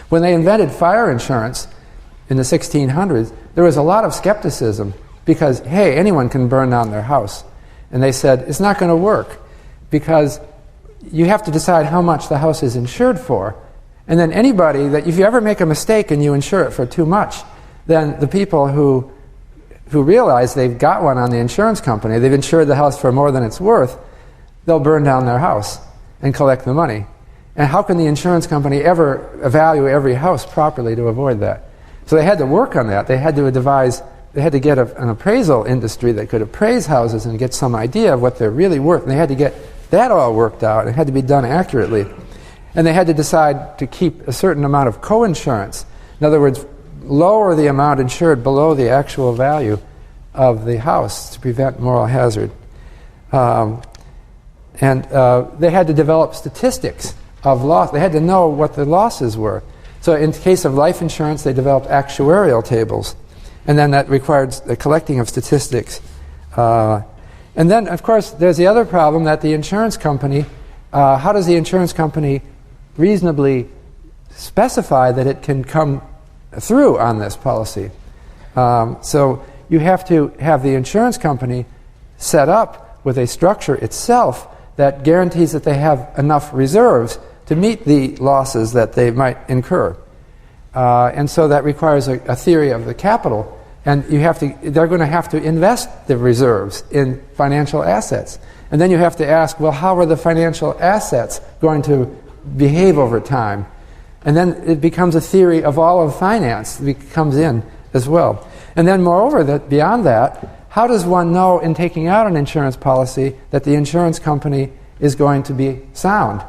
Speaker 1: When they invented fire insurance in the 1600s, there was a lot of skepticism because, hey, anyone can burn down their house. And they said, it's not going to work because you have to decide how much the house is insured for. And then anybody that, if you ever make a mistake and you insure it for too much, then the people who realize they've got one on the insurance company, they've insured the house for more than it's worth, they'll burn down their house and collect the money. And how can the insurance company ever evaluate every house properly to avoid that? So they had to work on that. They had to get an appraisal industry that could appraise houses and get some idea of what they're really worth. And they had to get that all worked out. It had to be done accurately. And they had to decide to keep a certain amount of co-insurance. In other words, lower the amount insured below the actual value of the house to prevent moral hazard. And they had to develop statistics of loss. They had to know what the losses were. So in the case of life insurance, they developed actuarial tables. And then that required the collecting of statistics. And then, of course, there's the other problem that the insurance company, how does the insurance company reasonably specify that it can come through on this policy? So you have to have the insurance company set up with a structure itself that guarantees that they have enough reserves to meet the losses that they might incur. And so that requires a theory of the capital. And they're going to have to invest the reserves in financial assets. And then you have to ask, well, how are the financial assets going to behave over time? And then it becomes a theory of all of finance that comes in as well. And then moreover, beyond that, how does one know in taking out an insurance policy that the insurance company is going to be sound?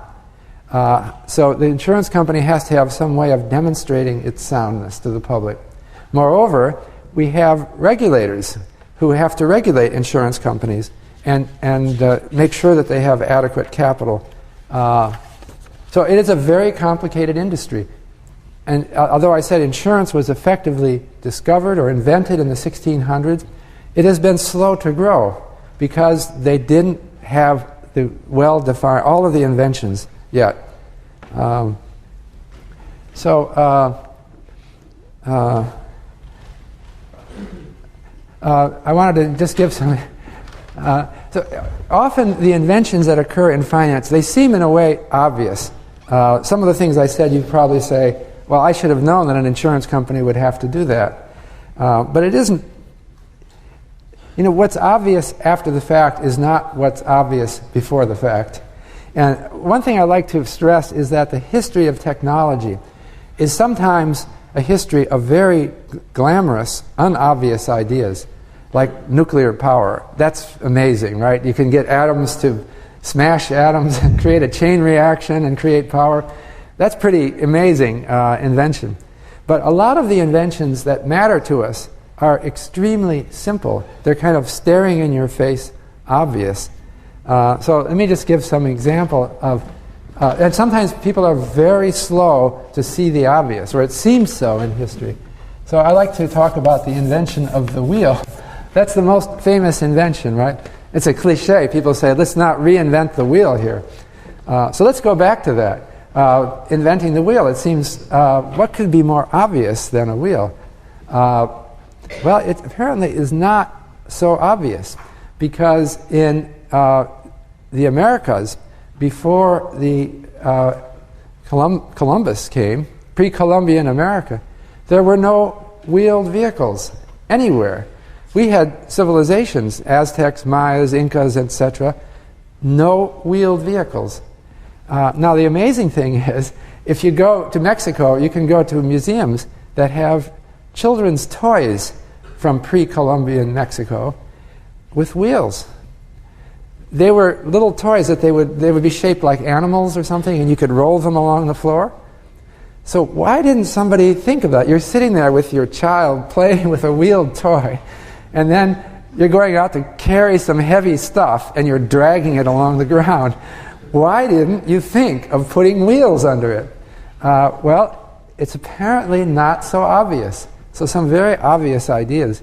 Speaker 1: So the insurance company has to have some way of demonstrating its soundness to the public. Moreover, we have regulators who have to regulate insurance companies and make sure that they have adequate capital. So it is a very complicated industry. And although I said insurance was effectively discovered or invented in the 1600s, it has been slow to grow because they didn't have the well-defined, all of the inventions yet. I wanted to just give some... so often the inventions that occur in finance, they seem in a way obvious. Some of the things I said, you'd probably say, well, I should have known that an insurance company would have to do that. But it isn't. You know, what's obvious after the fact is not what's obvious before the fact. And one thing I like to stress is that the history of technology is sometimes a history of very glamorous, unobvious ideas, like nuclear power. That's amazing, right? You can get atoms to smash atoms and create a chain reaction and create power. That's pretty amazing invention. But a lot of the inventions that matter to us are extremely simple. They're kind of staring in your face, obvious. So let me just give some example of... and sometimes people are very slow to see the obvious, or it seems so in history. So I like to talk about the invention of the wheel. That's the most famous invention, right? It's a cliche. People say, let's not reinvent the wheel here. So let's go back to that. Inventing the wheel, it seems, what could be more obvious than a wheel? Well, it apparently is not so obvious, because in the Americas, before the Columbus came, pre-Columbian America, there were no wheeled vehicles anywhere. We had civilizations, Aztecs, Mayas, Incas, etc., no wheeled vehicles. Now the amazing thing is, if you go to Mexico, you can go to museums that have children's toys from pre-Columbian Mexico with wheels. They were little toys that they would be shaped like animals or something, and you could roll them along the floor. So why didn't somebody think of that? You're sitting there with your child playing with a wheeled toy, and then you're going out to carry some heavy stuff and you're dragging it along the ground. Why didn't you think of putting wheels under it? Well, it's apparently not so obvious. So some very obvious ideas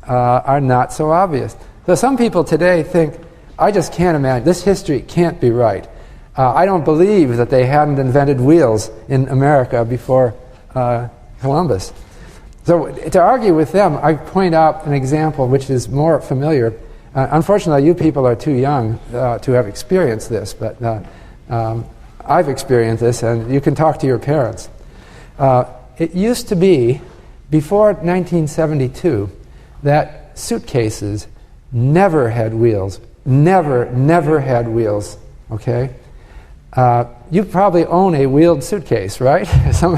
Speaker 1: are not so obvious. So some people today think, I just can't imagine, this history can't be right. I don't believe that they hadn't invented wheels in America before Columbus. So to argue with them, I point out an example which is more familiar. Unfortunately, you people are too young to have experienced this, but I've experienced this, and you can talk to your parents. It used to be, before 1972, that suitcases never had wheels. Never had wheels, okay? You probably own a wheeled suitcase, right?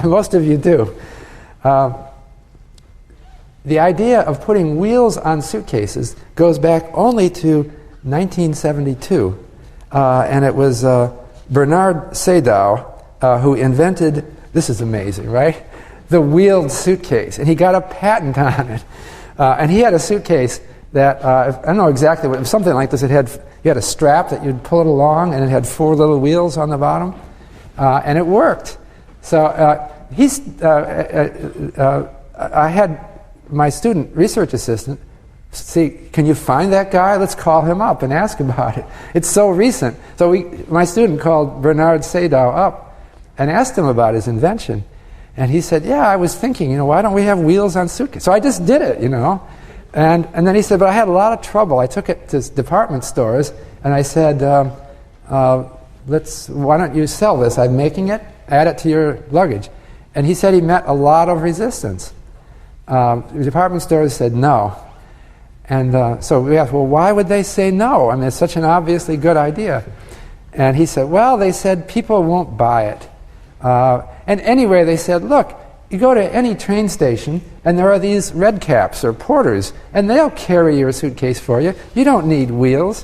Speaker 1: Most of you do. The idea of putting wheels on suitcases goes back only to 1972, and it was Bernard Sadow who invented, this is amazing, right? The wheeled suitcase, and he got a patent on it. And he had a suitcase that, I don't know exactly, it was something like this. You had a strap that you'd pull it along, and it had 4 little wheels on the bottom, and it worked. So I had my student research assistant see, can you find that guy? Let's call him up and ask about it. It's so recent. So my student called Bernard Sadow up and asked him about his invention. And he said, yeah, I was thinking, why don't we have wheels on suitcases? So I just did it, And then he said, but I had a lot of trouble. I took it to department stores, and I said, why don't you sell this? I'm making it, add it to your luggage. And he said he met a lot of resistance. The department stores said no. And so we asked, well, why would they say no? I mean, it's such an obviously good idea. And he said, well, they said people won't buy it. And anyway, they said, look, you go to any train station, and there are these red caps or porters, and they'll carry your suitcase for you. You don't need wheels.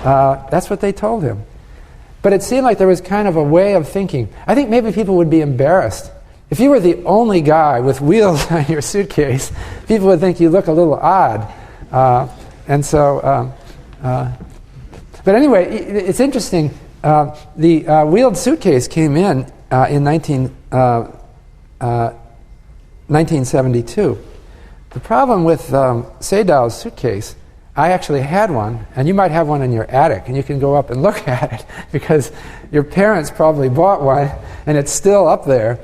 Speaker 1: That's what they told him. But it seemed like there was kind of a way of thinking. I think maybe people would be embarrassed. If you were the only guy with wheels on your suitcase, people would think you look a little odd. But anyway, it's interesting. The wheeled suitcase came in 1972. The problem with Sadow's suitcase, I actually had one, and you might have one in your attic, and you can go up and look at it because your parents probably bought one, and it's still up there.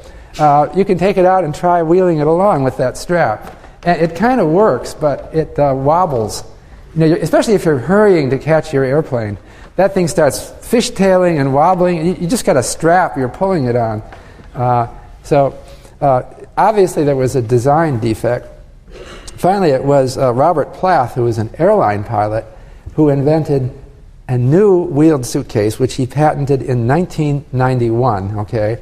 Speaker 1: You can take it out and try wheeling it along with that strap. And it kind of works, but it wobbles. Especially if you're hurrying to catch your airplane. That thing starts fishtailing and wobbling. You just got a strap you're pulling it on. Obviously there was a design defect. Finally, it was Robert Plath, who was an airline pilot, who invented a new wheeled suitcase, which he patented in 1991, okay?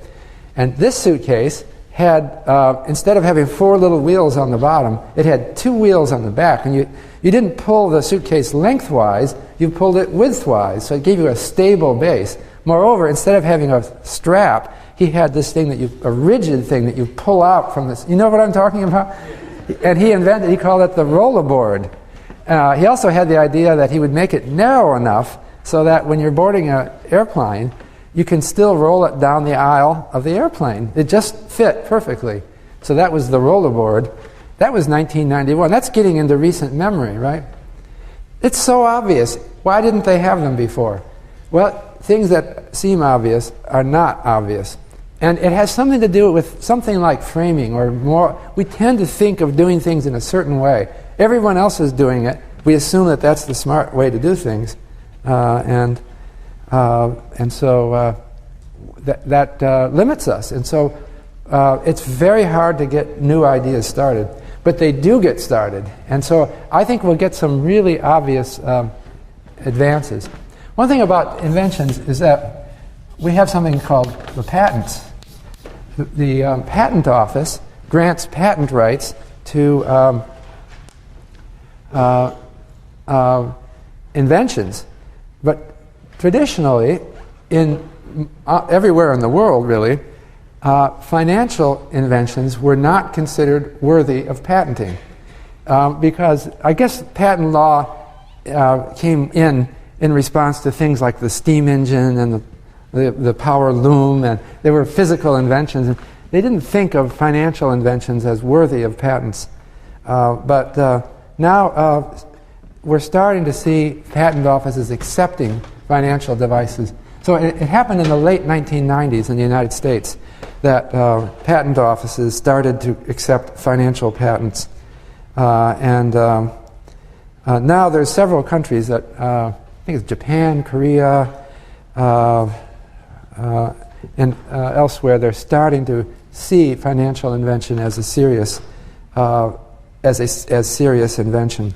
Speaker 1: And this suitcase had, instead of having 4 little wheels on the bottom, it had 2 wheels on the back. And you didn't pull the suitcase lengthwise, you pulled it widthwise, so it gave you a stable base. Moreover, instead of having a strap, he had this thing a rigid thing that you pull out from this. You know what I'm talking about? And he called it the rollerboard. He also had the idea that he would make it narrow enough so that when you're boarding an airplane, you can still roll it down the aisle of the airplane. It just fit perfectly. So that was the rollerboard. That was 1991. That's getting into recent memory, right? It's so obvious. Why didn't they have them before? Well, things that seem obvious are not obvious. And it has something to do with something like framing or more. We tend to think of doing things in a certain way. Everyone else is doing it. We assume that that's the smart way to do things. And so that limits us. And so it's very hard to get new ideas started. but they do get started. And so I think we'll get some really obvious advances. One thing about inventions is that we have something called the patents. The patent office grants patent rights to inventions, but traditionally, everywhere in the world, really, financial inventions were not considered worthy of patenting because I guess patent law came in response to things like the steam engine and the power loom, and they were physical inventions, and they didn't think of financial inventions as worthy of patents. But now we're starting to see patent offices accepting financial devices. So it happened in the late 1990s in the United States that patent offices started to accept financial patents. And now there's several countries that, I think it's Japan, Korea, and elsewhere, they're starting to see financial invention as a serious, as serious invention.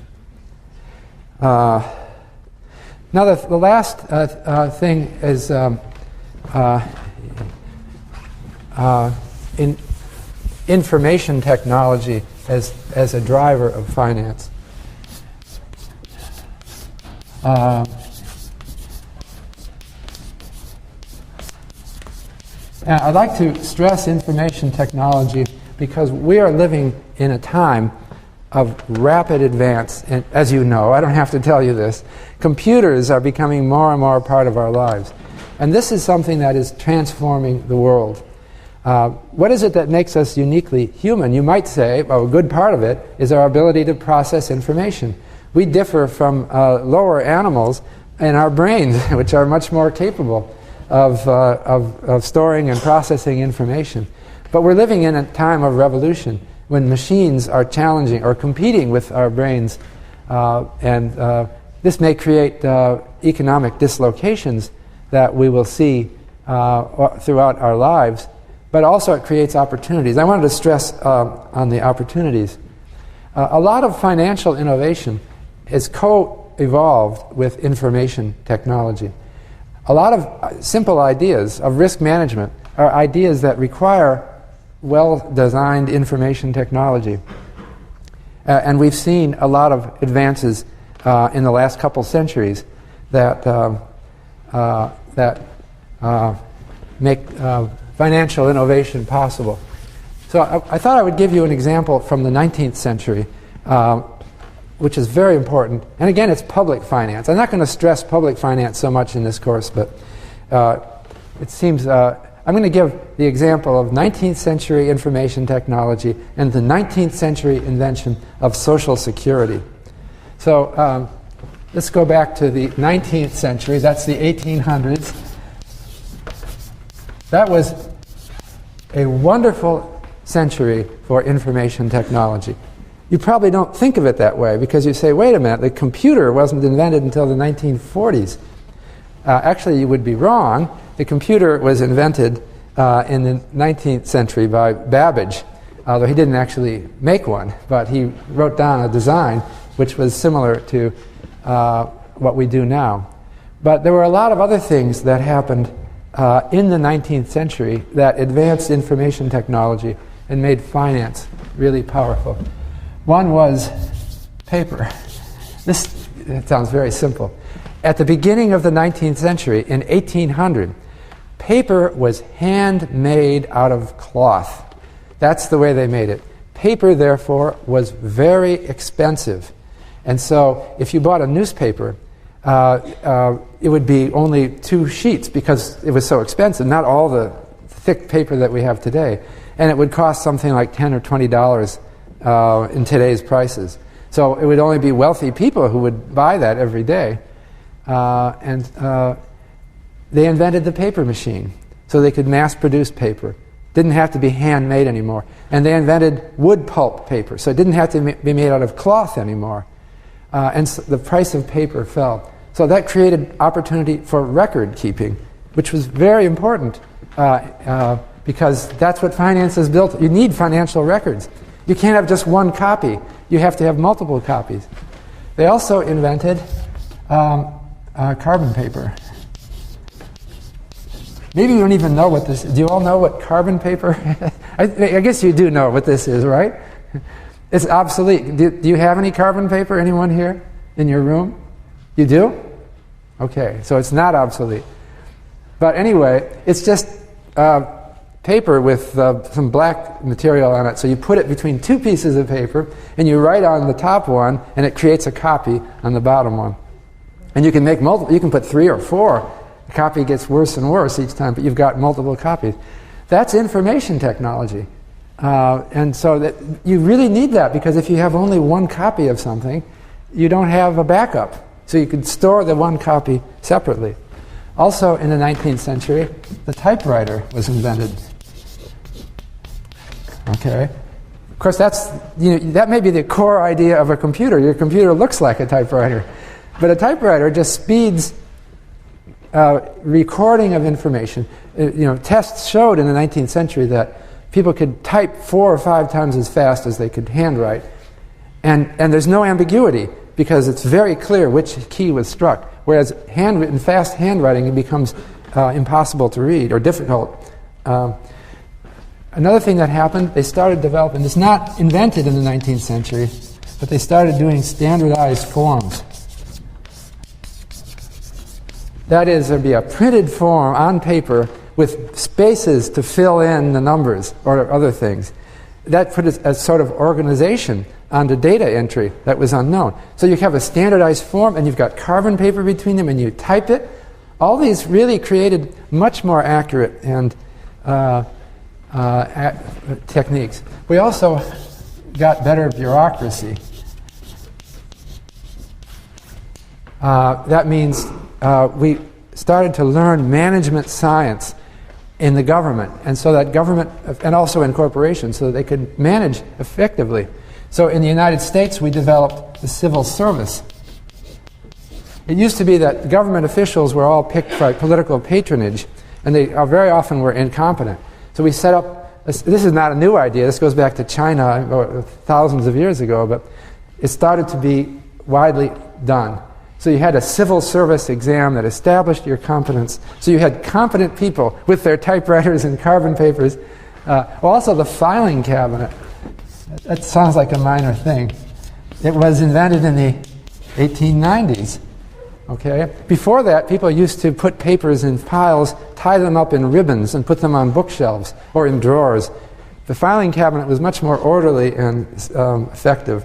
Speaker 1: Now the last thing is in information technology as a driver of finance. And I'd like to stress information technology because we are living in a time of rapid advance. And as you know, I don't have to tell you this, computers are becoming more and more a part of our lives. And this is something that is transforming the world. What is it that makes us uniquely human? You might say, well, a good part of it is our ability to process information. We differ from lower animals in our brains, which are much more capable of storing and processing information. But we're living in a time of revolution when machines are challenging or competing with our brains, and this may create economic dislocations that we will see throughout our lives, but also it creates opportunities. I wanted to stress on the opportunities. A lot of financial innovation is co-evolved with information technology. A lot of simple ideas of risk management are ideas that require well-designed information technology. And we've seen a lot of advances in the last couple centuries that make financial innovation possible. So I thought I would give you an example from the 19th century, which is very important. And again, it's public finance. I'm not going to stress public finance so much in this course, but it seems I'm going to give the example of 19th century information technology and the 19th century invention of Social Security. So let's go back to the 19th century. That's the 1800s. That was a wonderful century for information technology. You probably don't think of it that way because you say, wait a minute, the computer wasn't invented until the 1940s. Actually, you would be wrong. The computer was invented in the 19th century by Babbage, although he didn't actually make one, but he wrote down a design which was similar to what we do now. But there were a lot of other things that happened in the 19th century that advanced information technology and made finance really powerful. One was paper. It sounds very simple. At the beginning of the 19th century, in 1800, paper was handmade out of cloth. That's the way they made it. Paper, therefore, was very expensive. And so if you bought a newspaper, it would be only 2 sheets because it was so expensive, not all the thick paper that we have today. And it would cost something like $10 or $20 in today's prices. So it would only be wealthy people who would buy that every day. And they invented the paper machine so they could mass produce paper. Didn't have to be handmade anymore. And they invented wood pulp paper, so it didn't have to be made out of cloth anymore. And so the price of paper fell. So that created opportunity for record keeping, which was very important because that's what finance is built. You need financial records. You can't have just one copy. You have to have multiple copies. They also invented carbon paper. Maybe you don't even know what this is. Do you all know what carbon paper I guess you do know what this is, right? It's obsolete. Do you have any carbon paper? Anyone here in your room? You do? Okay, so it's not obsolete. But anyway, it's just paper with some black material on it. So you put it between two pieces of paper, and you write on the top one, and it creates a copy on the bottom one. And you can make multiple. You can put 3 or 4. The copy gets worse and worse each time, but you've got multiple copies. That's information technology. And so that you really need that, because if you have only one copy of something, you don't have a backup. So you could store the one copy separately. Also in the 19th century, the typewriter was invented. Okay. Of course, that may be the core idea of a computer. Your computer looks like a typewriter. But a typewriter just speeds recording of information. Tests showed in the 19th century that people could type 4 or 5 times as fast as they could handwrite. And there's no ambiguity, because it's very clear which key was struck. Whereas handwritten, fast handwriting, it becomes impossible to read or difficult. Another thing that happened, they started developing, it's not invented in the 19th century, but they started doing standardized forms. That is, there'd be a printed form on paper with spaces to fill in the numbers or other things. That put a sort of organization onto data entry that was unknown. So you have a standardized form, and you've got carbon paper between them, and you type it. All these really created much more accurate and techniques. We also got better bureaucracy. That means we started to learn management science in the government, and so that government, and also in corporations, so that they could manage effectively. So in the United States, we developed the civil service. It used to be that government officials were all picked by political patronage, and they very often were incompetent. So we set up, this is not a new idea, this goes back to China thousands of years ago, but it started to be widely done. So you had a civil service exam that established your competence. So you had competent people with their typewriters and carbon papers. Also the filing cabinet. That sounds like a minor thing. It was invented in the 1890s. Okay? Before that, people used to put papers in piles, tie them up in ribbons, and put them on bookshelves or in drawers. The filing cabinet was much more orderly and effective.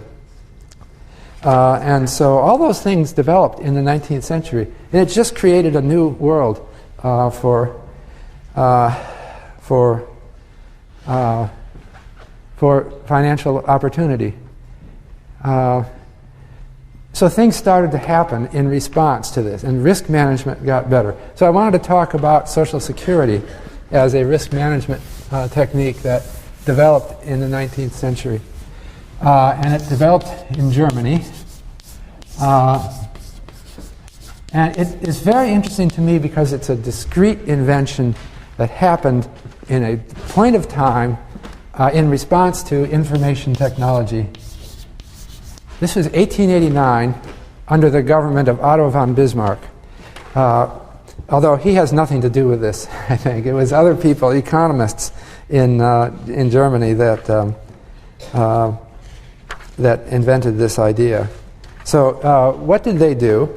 Speaker 1: And so all those things developed in the 19th century, and it just created a new world for financial opportunity. So things started to happen in response to this, and risk management got better. So I wanted to talk about Social Security as a risk management technique that developed in the 19th century. And it developed in Germany. And it is very interesting to me because it's a discrete invention that happened in a point of time in response to information technology. This was 1889 under the government of Otto von Bismarck. Although he has nothing to do with this, I think. It was other people, economists in Germany that invented this idea. So what did they do?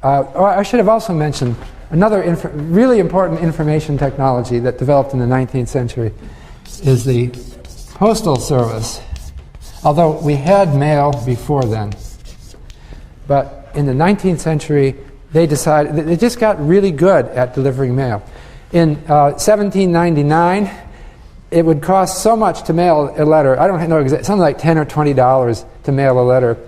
Speaker 1: I should have also mentioned another really important information technology that developed in the 19th century is the postal service. Although we had mail before then. But in the 19th century, they decided, they just got really good at delivering mail. In 1799, it would cost so much to mail a letter, I don't know exactly, something like $10 or $20 to mail a letter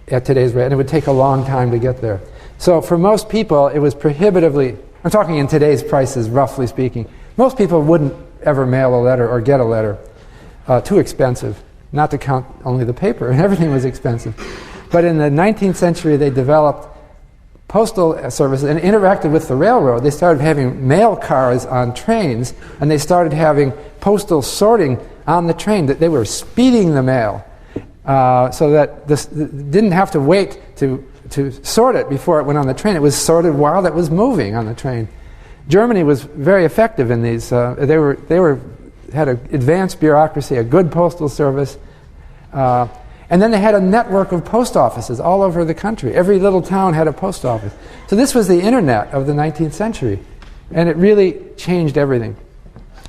Speaker 1: at today's rate, and it would take a long time to get there. So for most people, it was prohibitively, I'm talking in today's prices, roughly speaking, most people wouldn't ever mail a letter or get a letter. Too expensive, not to count only the paper, and everything was expensive. But in the 19th century, they developed postal services and interacted with the railroad. They started having mail cars on trains, and they started having postal sorting on the train, that they were speeding the mail so that this didn't have to wait to sort it before it went on the train. It was sorted while it was moving on the train. Germany was very effective in these. They had an advanced bureaucracy, a good postal service, and then they had a network of post offices all over the country. Every little town had a post office. So this was the internet of the 19th century, and it really changed everything.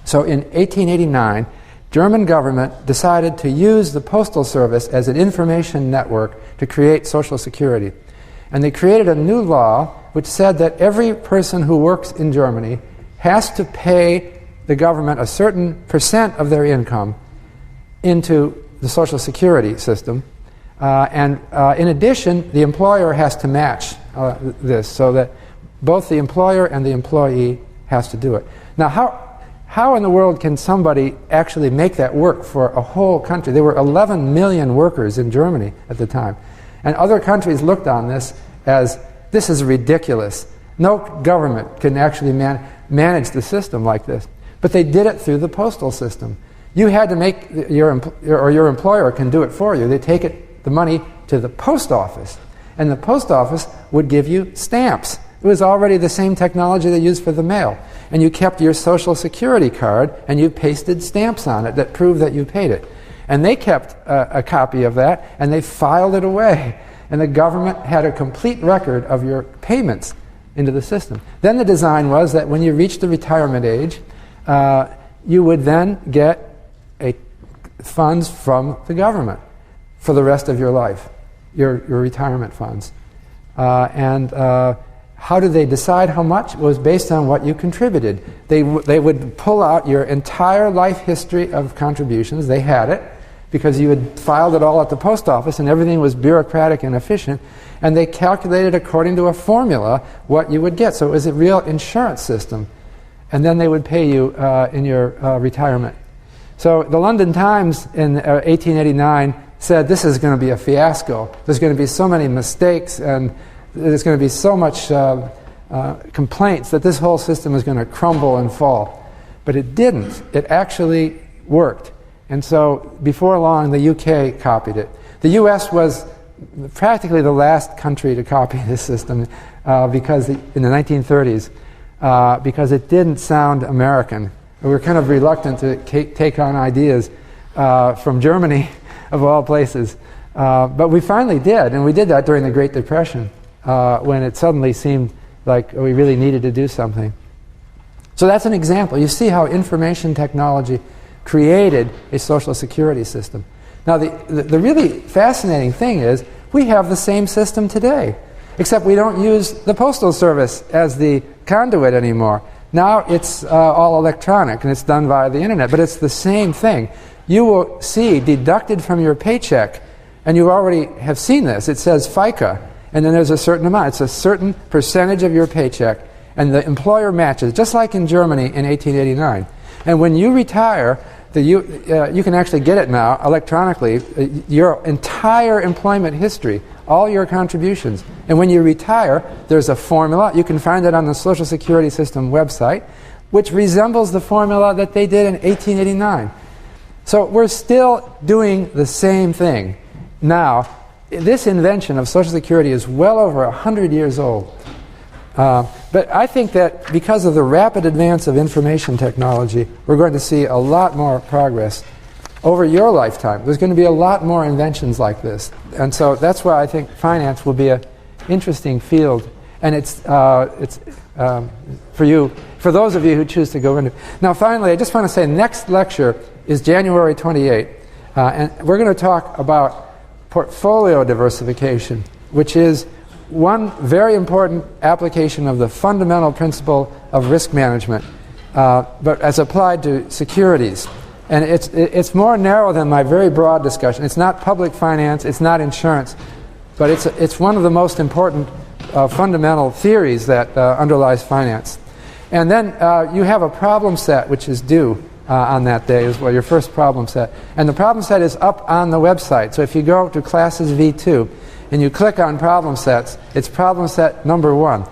Speaker 1: So in 1889, German government decided to use the postal service as an information network to create Social Security. And they created a new law which said that every person who works in Germany has to pay the government a certain percent of their income into the Social Security system. And in addition, the employer has to match this, so that both the employer and the employee has to do it. Now, how in the world can somebody actually make that work for a whole country? There were 11 million workers in Germany at the time. And other countries looked on this as, this is ridiculous. No government can actually manage the system like this. But they did it through the postal system. You had to make your employer can do it for you. They take the money to the post office, and the post office would give you stamps. It was already the same technology they used for the mail. And you kept your Social Security card, and you pasted stamps on it that proved that you paid it. And they kept a copy of that, and they filed it away. And the government had a complete record of your payments into the system. Then the design was that when you reached the retirement age, you would then get funds from the government for the rest of your life, your retirement funds. How did they decide how much? It was based on what you contributed. They would pull out your entire life history of contributions. They had it because you had filed it all at the post office and everything was bureaucratic and efficient. And they calculated according to a formula what you would get. So it was a real insurance system. And then they would pay you in your retirement. So the London Times in 1889 said this is going to be a fiasco. There's going to be so many mistakes and there's going to be so much complaints that this whole system is going to crumble and fall. But it didn't. It actually worked. And so before long, the UK copied it. The US was practically the last country to copy this system because in the 1930s, because it didn't sound American. We were kind of reluctant to take on ideas from Germany, of all places. But we finally did, and we did that during the Great Depression, when it suddenly seemed like we really needed to do something. So that's an example. You see how information technology created a Social Security system. Now, the really fascinating thing is we have the same system today, except we don't use the Postal Service as the conduit anymore. Now it's all electronic, and it's done via the internet, but it's the same thing. You will see deducted from your paycheck, and you already have seen this, it says FICA, and then there's a certain amount. It's a certain percentage of your paycheck, and the employer matches, just like in Germany in 1889. And when you retire, you can actually get it now electronically, your entire employment history, all your contributions. And when you retire, there's a formula. You can find it on the Social Security System website, which resembles the formula that they did in 1889. So we're still doing the same thing. Now, this invention of Social Security is well over 100 years old. But I think that because of the rapid advance of information technology, we're going to see a lot more progress over your lifetime. There's going to be a lot more inventions like this. And so that's why I think finance will be an interesting field. And it's for those of you who choose to go into it. Now finally, I just want to say next lecture is January 28th. And we're going to talk about portfolio diversification, which is one very important application of the fundamental principle of risk management, but as applied to securities. And it's more narrow than my very broad discussion. It's not public finance, it's not insurance, but it's one of the most important fundamental theories that underlies finance. And then you have a problem set which is due on that day as well, your first problem set. And the problem set is up on the website. So if you go to Classes V2 and you click on problem sets, it's problem set number 1.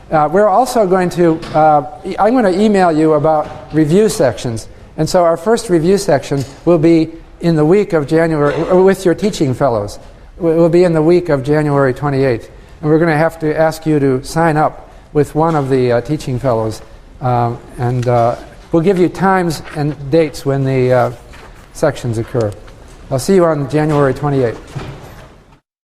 Speaker 1: We're also going to, I'm going to email you about review sections. And so our first review section will be in the week of January, with your teaching fellows. It will be in the week of January 28th. And we're going to have to ask you to sign up with one of the teaching fellows. And we'll give you times and dates when the sections occur. I'll see you on January 28th.